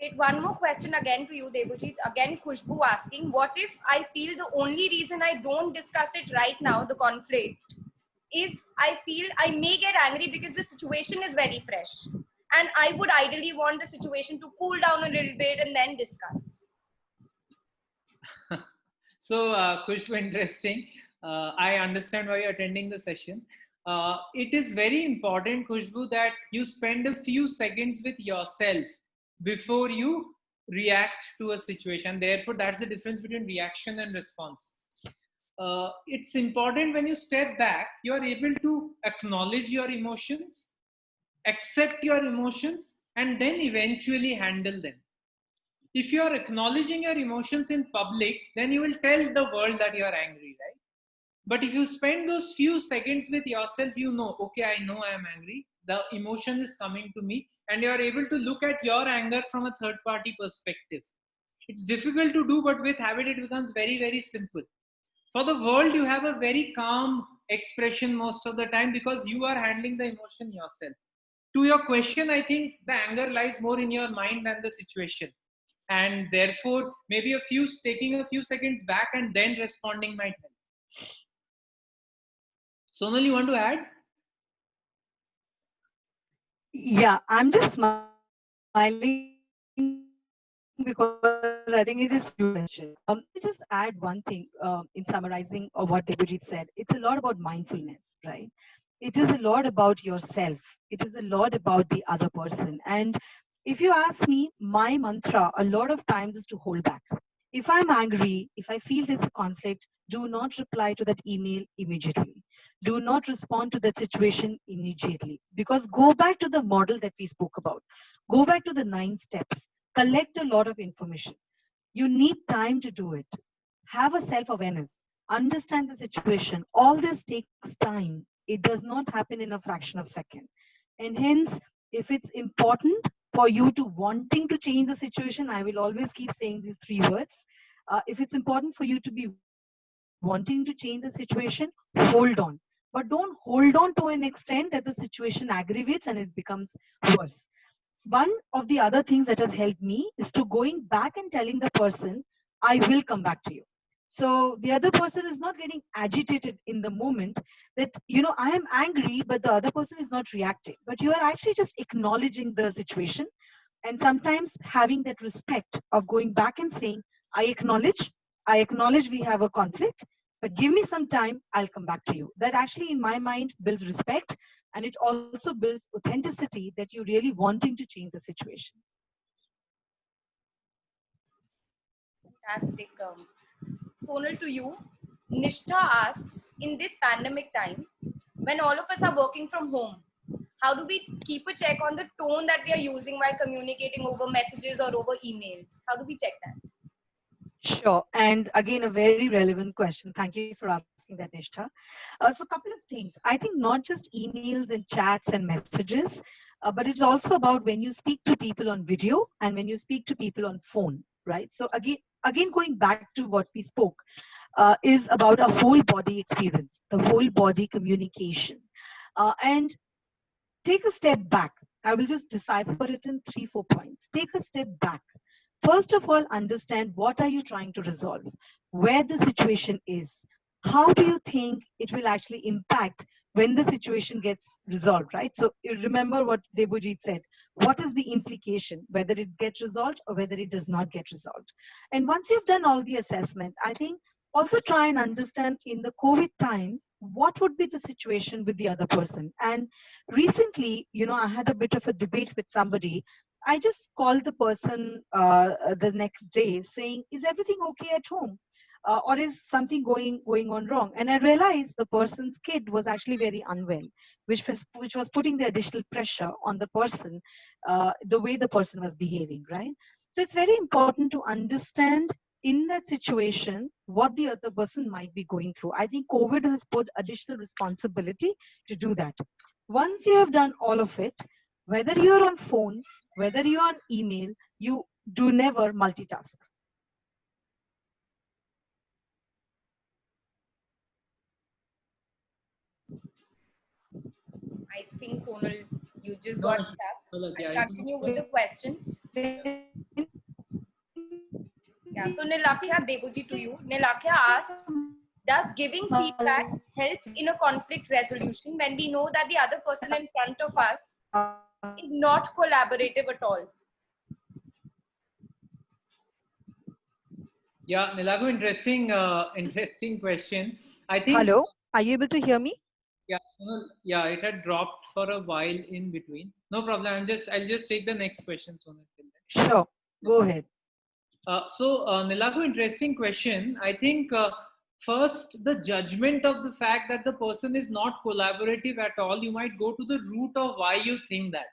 Wait, one more question again to you, Debojit. Again, Khushbu asking, what if I feel the only reason I don't discuss it right now, the conflict, is I feel I may get angry because the situation is very fresh. And I would ideally want the situation to cool down a little bit and then discuss. So, Khushbu, interesting. I understand why you're attending the session. It is very important, Khushbu, that you spend a few seconds with yourself before you react to a situation. Therefore, that's the difference between reaction and response. It's important when you step back, you are able to acknowledge your emotions, accept your emotions, and then eventually handle them. If you are acknowledging your emotions in public, then you will tell the world that you are angry, right? But if you spend those few seconds with yourself, you know, okay, I know I am angry. The emotion is coming to me, and you are able to look at your anger from a third party perspective. It's difficult to do, but with habit, it becomes very, very simple. For the world, you have a very calm expression most of the time because you are handling the emotion yourself. To your question, I think the anger lies more in your mind than the situation. And therefore, maybe taking a few seconds back and then responding might help. Sonal, you want to add? Yeah, I'm just smiling because I think it is such a good question. Let me just add one thing in summarizing what Debojit said. It's a lot about mindfulness, right? It is a lot about yourself. It is a lot about the other person. And if you ask me, my mantra a lot of times is to hold back. If I'm angry, if I feel there's a conflict, do not reply to that email immediately. Do not respond to that situation immediately. Because go back to the model that we spoke about. Go back to the 9 steps. Collect a lot of information. You need time to do it. Have a self awareness. Understand the situation. All this takes time. It does not happen in a fraction of a second. And hence, if it's important for you to wanting to change the situation, I will always keep saying these 3 words. If it's important for you to be wanting to change the situation, hold on. But don't hold on to an extent that the situation aggravates and it becomes worse. One of the other things that has helped me is to going back and telling the person, I will come back to you. So the other person is not getting agitated in the moment that, I am angry, but the other person is not reacting. But you are actually just acknowledging the situation, and sometimes having that respect of going back and saying, I acknowledge we have a conflict, but give me some time, I'll come back to you. That actually, in my mind, builds respect, and it also builds authenticity that you're really wanting to change the situation. Fantastic. Sonal, to you, Nishtha asks, in this pandemic time, when all of us are working from home, how do we keep a check on the tone that we are using while communicating over messages or over emails? How do we check that? Sure. And again, a very relevant question. Thank you for asking that, Nishtha. So, a couple of things. I think not just emails and chats and messages, but it's also about when you speak to people on video and when you speak to people on phone, right? So, again, going back to what we spoke, is about a whole body experience, the whole body communication. And take a step back. I will just decipher it in 3, 4 points. Take a step back. First of all, understand what are you trying to resolve, where the situation is. How do you think it will actually impact when the situation gets resolved, right? So you remember what Debojit said. What is the implication, whether it gets resolved or whether it does not get resolved? And once you've done all the assessment, I think also try and understand in the COVID times, what would be the situation with the other person. And recently, I had a bit of a debate with somebody. I just called the person the next day saying, is everything okay at home? Or is something going on wrong? And I realized the person's kid was actually very unwell, which was putting the additional pressure on the person, the way the person was behaving, right? So it's very important to understand in that situation what the other person might be going through. I think COVID has put additional responsibility to do that. Once you have done all of it, whether you're on phone, whether you're on email, you do never multitask. I think, Sonal, you just No, got stuck. Palak, yeah, I'll continue with the questions. Yeah, so Nilakhya, Deboji, to you. Nilakhya asks, does giving feedbacks help in a conflict resolution when we know that the other person in front of us is not collaborative at all? Yeah, Nilagu, interesting question. I think, Hello, are you able to hear me? yeah, Sonal, yeah, it had dropped for a while in between. No problem. I'll just take the next question, Sonal. Till then. Sure, go ahead. Nilagu, interesting question. I think first, the judgment of the fact that the person is not collaborative at all, you might go to the root of why you think that.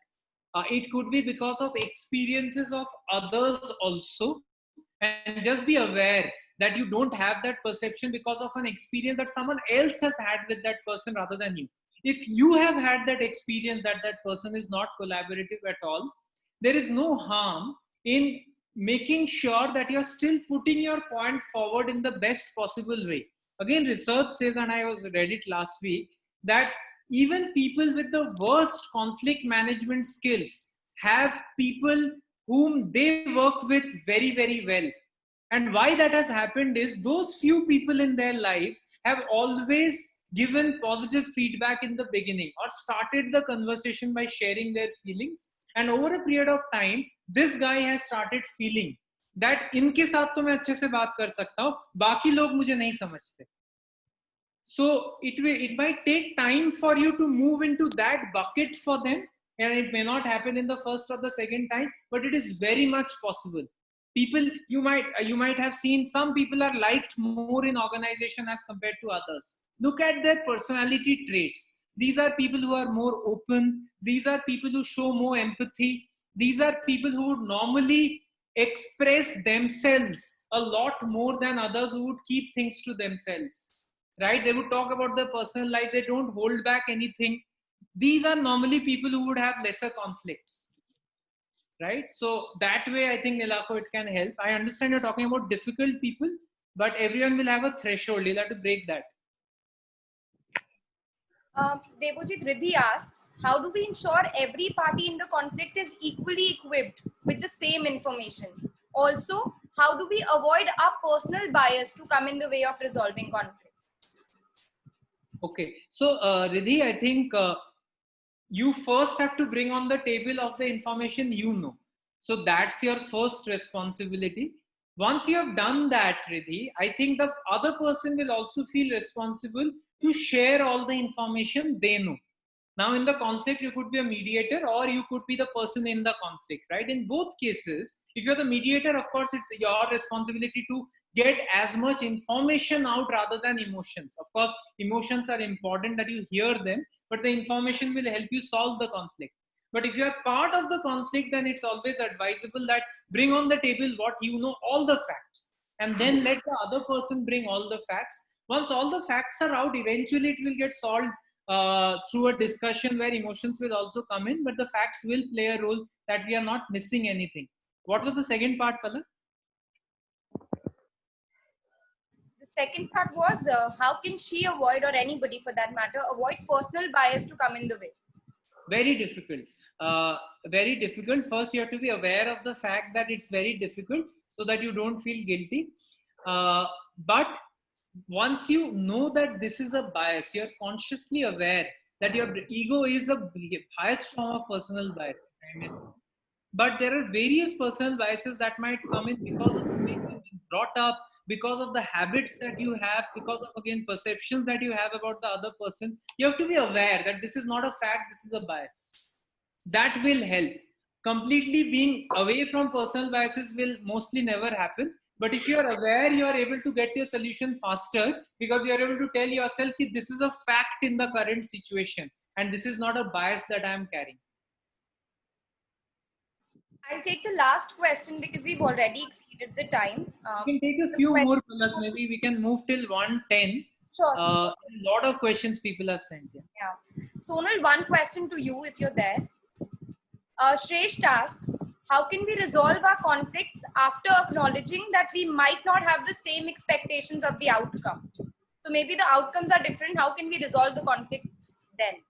It could be because of experiences of others also, and just be aware that you don't have that perception because of an experience that someone else has had with that person rather than you. If you have had that experience that that person is not collaborative at all, there is no harm in making sure that you're still putting your point forward in the best possible way. Again, research says, and I was read it last week, that even people with the worst conflict management skills have people whom they work with very, very well. And why that has happened is those few people in their lives have always given positive feedback in the beginning or started the conversation by sharing their feelings, and over a period of time this guy has started feeling that इनके साथ तो मैं अच्छे से बात कर सकता हूँ, बाकी लोग मुझे नहीं समझते. So it might take time for you to move into that bucket for them, and it may not happen in the first or the second time, but it is very much possible. People, you might have seen some people are liked more in organization as compared to others. Look at their personality traits. These are people who are more open. These are people who show more empathy. These are people who would normally express themselves a lot more than others who would keep things to themselves. Right? They would talk about their personal life. They don't hold back anything. These are normally people who would have lesser conflicts. Right? So that way, I think, Nilako, it can help. I understand you're talking about difficult people, but everyone will have a threshold. You'll have to break that. Debojit, Riddhi asks, how do we ensure every party in the conflict is equally equipped with the same information? Also, how do we avoid our personal bias to come in the way of resolving conflict? Okay, so Riddhi, I think you first have to bring on the table of the information you know. So that's your first responsibility. Once you have done that, Riddhi, I think the other person will also feel responsible to share all the information they know. Now, in the conflict, you could be a mediator or you could be the person in the conflict, right? In both cases, if you're the mediator, of course, it's your responsibility to get as much information out rather than emotions. Of course, emotions are important that you hear them, but the information will help you solve the conflict. But if you are part of the conflict, then it's always advisable that bring on the table what you know, all the facts, and then let the other person bring all the facts. Once all the facts are out, eventually it will get solved through a discussion where emotions will also come in, but the facts will play a role that we are not missing anything. What was the second part, Palak? The second part was how can she avoid, or anybody for that matter, avoid personal bias to come in the way? Very difficult. Very difficult. First, you have to be aware of the fact that it's very difficult so that you don't feel guilty. But once you know that this is a bias, you're consciously aware that your ego is a highest form of personal bias. But there are various personal biases that might come in because of the way you've been brought up, because of the habits that you have, because of, again, perceptions that you have about the other person. You have to be aware that this is not a fact, this is a bias. That will help. Completely being away from personal biases will mostly never happen. But if you are aware, you are able to get your solution faster because you are able to tell yourself that this is a fact in the current situation and this is not a bias that I am carrying. I'll take the last question because we've already exceeded the time. We can take a few more, Palak. Maybe we can move till 1:10. Sure. A lot of questions people have sent. Yeah. Sonal, one question to you if you're there. Shresh asks, how can we resolve our conflicts after acknowledging that we might not have the same expectations of the outcome? So maybe the outcomes are different. How can we resolve the conflicts then?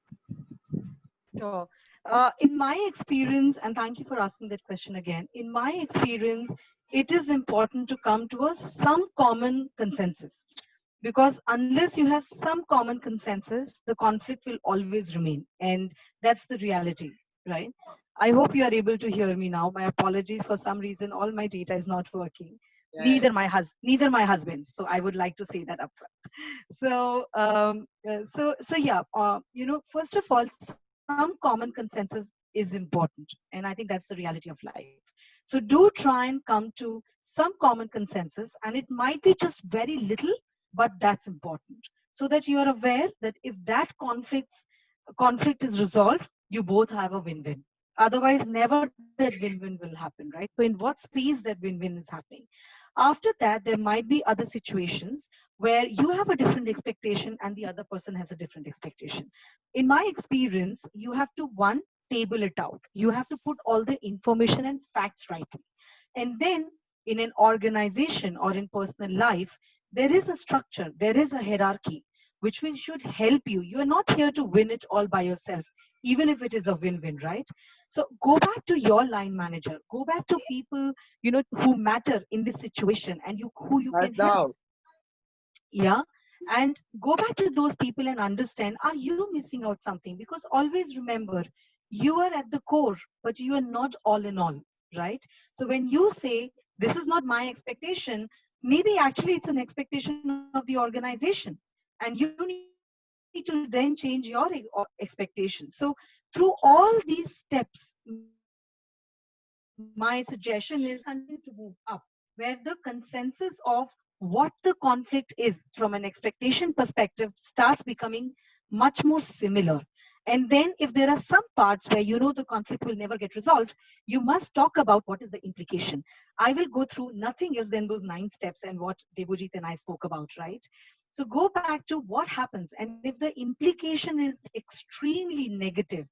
Sure. In my experience, and thank you for asking that question again, in my experience, it is important to come to some common consensus. Because unless you have some common consensus, the conflict will always remain. And that's the reality, right? I hope you are able to hear me now. My apologies, for some reason, all my data is not working. Yeah. Neither my husband's. So I would like to say that upfront. So, first of all, some common consensus is important. And I think that's the reality of life. So do try and come to some common consensus, and it might be just very little, but that's important, so that you are aware that if that conflict is resolved, you both have a win-win. Otherwise, never that win-win will happen, right? So in what space that win-win is happening? After that, there might be other situations where you have a different expectation and the other person has a different expectation. In my experience, you have to, one, table it out. You have to put all the information and facts rightly. And then in an organization or in personal life, there is a structure, there is a hierarchy, which should help you. You are not here to win it all by yourself, even if it is a win-win, right? So go back to your line manager, go back to people, who matter in this situation and who you can help. Yeah. and go back to those people and understand, are you missing out something? Because always remember, you are at the core, but you are not all in all, right? So when you say, this is not my expectation, maybe actually it's an expectation of the organization. And you need to then change your expectations. So through all these steps, my suggestion is continue to move up, where the consensus of what the conflict is from an expectation perspective starts becoming much more similar. And then if there are some parts where you know the conflict will never get resolved, you must talk about what is the implication. I will go through nothing else than those 9 steps and what Debojit and I spoke about, right? So go back to what happens. And if the implication is extremely negative,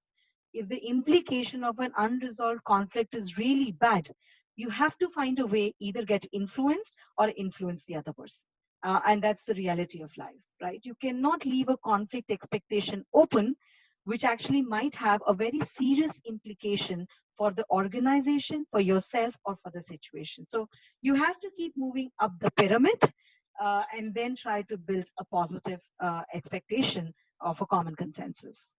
if the implication of an unresolved conflict is really bad, you have to find a way, either get influenced or influence the other person. And that's the reality of life, right? You cannot leave a conflict expectation open, which actually might have a very serious implication for the organization, for yourself, or for the situation. So you have to keep moving up the pyramid, and then try to build a positive expectation of a common consensus.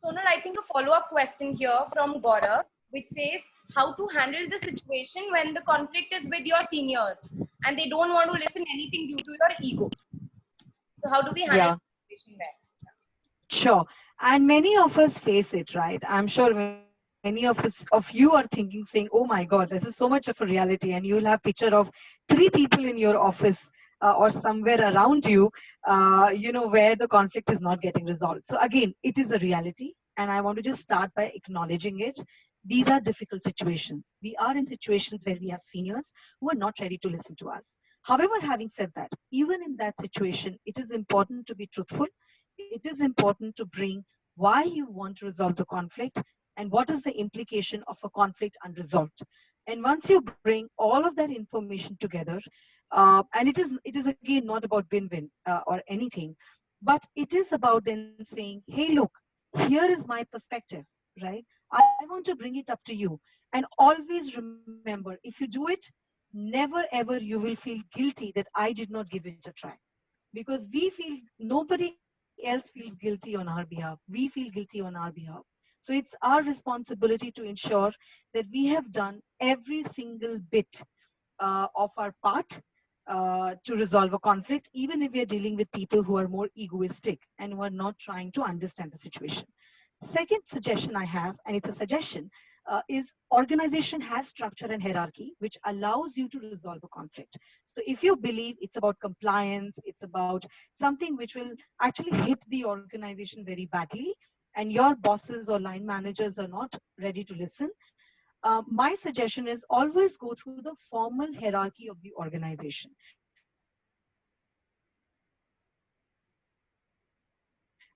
Sonal, I think a follow-up question here from Gaurav, which says how to handle the situation when the conflict is with your seniors and they don't want to listen anything due to your ego. So how do we handle Yeah, the situation there? sure. And many of us face it, right? I'm sure many of you are thinking, saying, "Oh my God, this is so much of a reality," and you'll have picture of 3 people in your office or somewhere around you, where the conflict is not getting resolved. So again, it is a reality, and I want to just start by acknowledging it. These are difficult situations. We are in situations where we have seniors who are not ready to listen to us. However, having said that, even in that situation, it is important to be truthful. It is important to bring why you want to resolve the conflict and what is the implication of a conflict unresolved. And once you bring all of that information together, and it is again not about win-win or anything, but it is about then saying, hey, look, here is my perspective, right? I want to bring it up to you. And always remember, if you do it, never ever you will feel guilty that I did not give it a try, because nobody else feels guilty on our behalf. We feel guilty on our behalf. So it's our responsibility to ensure that we have done every single bit of our part to resolve a conflict, even if we are dealing with people who are more egoistic and who are not trying to understand the situation. Second suggestion I have, and it's a suggestion, is organization has structure and hierarchy, which allows you to resolve a conflict. So if you believe it's about compliance, it's about something which will actually hit the organization very badly, and your bosses or line managers are not ready to listen, my suggestion is always go through the formal hierarchy of the organization.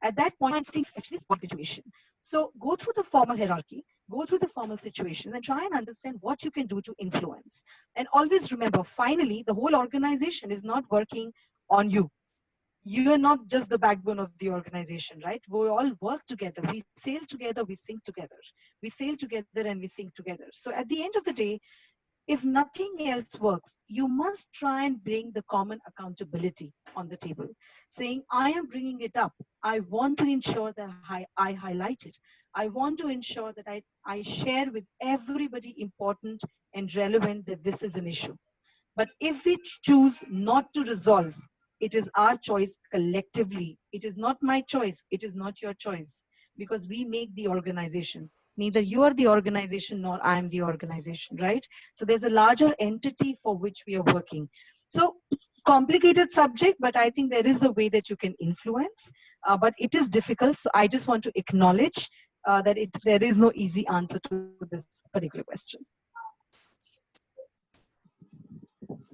At that point, you will understand what is the expectation and what is the actually resolve the situation. So go through the formal hierarchy, go through the formal situations, and try and understand what you can do to influence. And always remember, finally, the whole organization is not working on you. You are not just the backbone of the organization, right? We all work together. We sail together, we sing together. We sail together and we sing together. So at the end of the day, if nothing else works, you must try and bring the common accountability on the table, saying, I am bringing it up. I want to ensure that I highlight it. I want to ensure that I share with everybody important and relevant that this is an issue. But if we choose not to resolve, it is our choice collectively. It is not my choice. It is not your choice, because we make the organization. Neither you are the organization nor I am the organization, right? So there's a larger entity for which we are working. So complicated subject, but I think there is a way that you can influence, but it is difficult. So I just want to acknowledge that there is no easy answer to this particular question.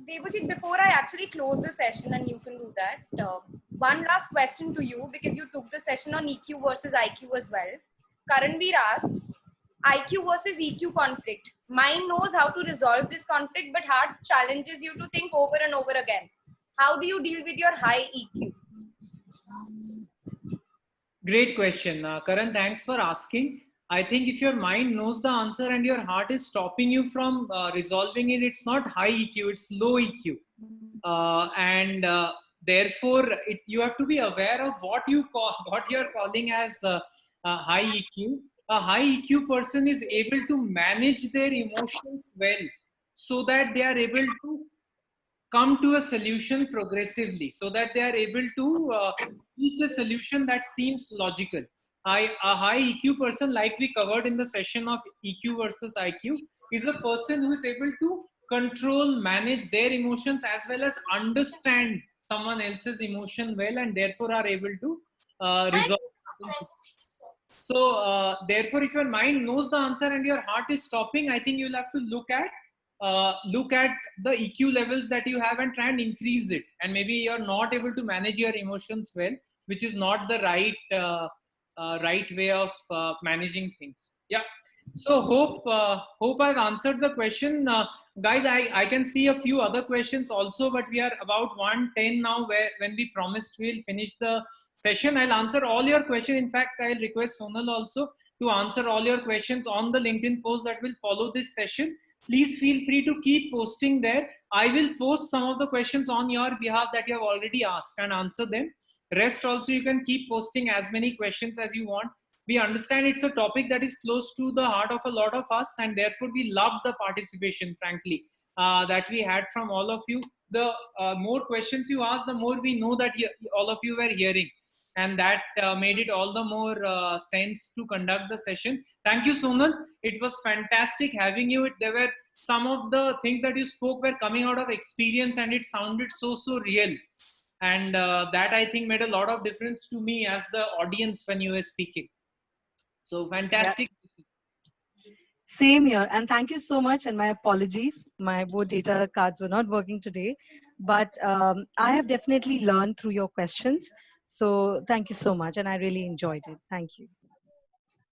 Devojit, before I actually close the session, and you can do that, one last question to you, because you took the session on EQ versus IQ as well. Karanveer asks, IQ versus EQ conflict. Mind knows how to resolve this conflict, but heart challenges you to think over and over again. How do you deal with your high EQ? Great question. Karan, thanks for asking. I think if your mind knows the answer and your heart is stopping you from resolving it, it's not high EQ, it's low EQ. And therefore, you have to be aware of what what you're calling as high EQ. A high EQ person is able to manage their emotions well, so that they are able to come to a solution progressively, so that they are able to reach a solution that seems logical. A high EQ person, like we covered in the session of EQ versus IQ, is a person who is able to control, manage their emotions, as well as understand someone else's emotion well, and therefore are able to resolve. So therefore, if your mind knows the answer and your heart is stopping, I think you'll have to look at the EQ levels that you have and try and increase it. And maybe you're not able to manage your emotions well, which is not the right way of managing things. Yeah. So hope I've answered the question. Guys, I can see a few other questions also, but we are about 1:10 now, when we promised we'll finish the session. I'll answer all your questions. In fact, I'll request Sonal also to answer all your questions on the LinkedIn post that will follow this session. Please feel free to keep posting there. I will post some of the questions on your behalf that you have already asked and answer them. Rest also, you can keep posting as many questions as you want. We understand it's a topic that is close to the heart of a lot of us, and therefore we love the participation, frankly, that we had from all of you. The more questions you ask, the more we know that all of you were hearing, and that made it all the more sense to conduct the session. Thank you, Sonal. It was fantastic having you. There were some of the things that you spoke were coming out of experience, and it sounded so real. And that, I think, made a lot of difference to me as the audience when you were speaking. So fantastic. Yeah. Same here. And thank you so much. And my apologies. My board data cards were not working today. But I have definitely learned through your questions. So thank you so much. And I really enjoyed it. Thank you.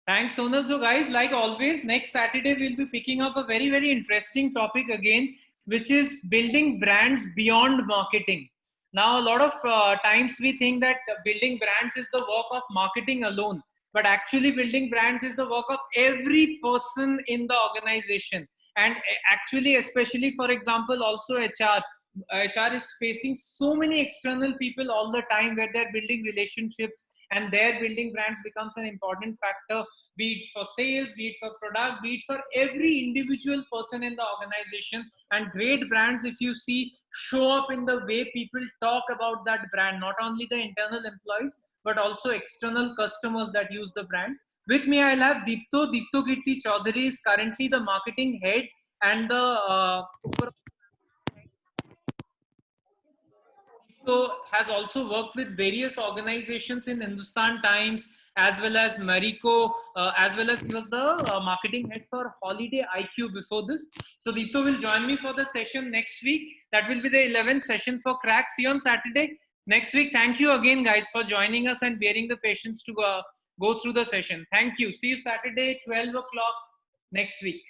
Thanks, Sonal. So guys, like always, next Saturday, we'll be picking up a very interesting topic again, which is building brands beyond marketing. Now, a lot of times we think that building brands is the work of marketing alone, but actually building brands is the work of every person in the organization. And actually, especially, for example, also HR. HR is facing so many external people all the time, where they're building relationships, and their building brands becomes an important factor, be it for sales, be it for product, be it for every individual person in the organization. And great brands, if you see, show up in the way people talk about that brand, not only the internal employees, but also external customers that use the brand. With me, I'll have Deepto Kirti Chaudhary is currently the marketing head and the has also worked with various organizations in Hindustan Times, as well as Marico, as well as he was the marketing head for Holiday IQ before this. So Deepto will join me for the session next week. That will be the 11th session for Crack. See you on Saturday next week. Thank you again, guys, for joining us and bearing the patience to go through the session. Thank you. See you Saturday, 12 o'clock next week.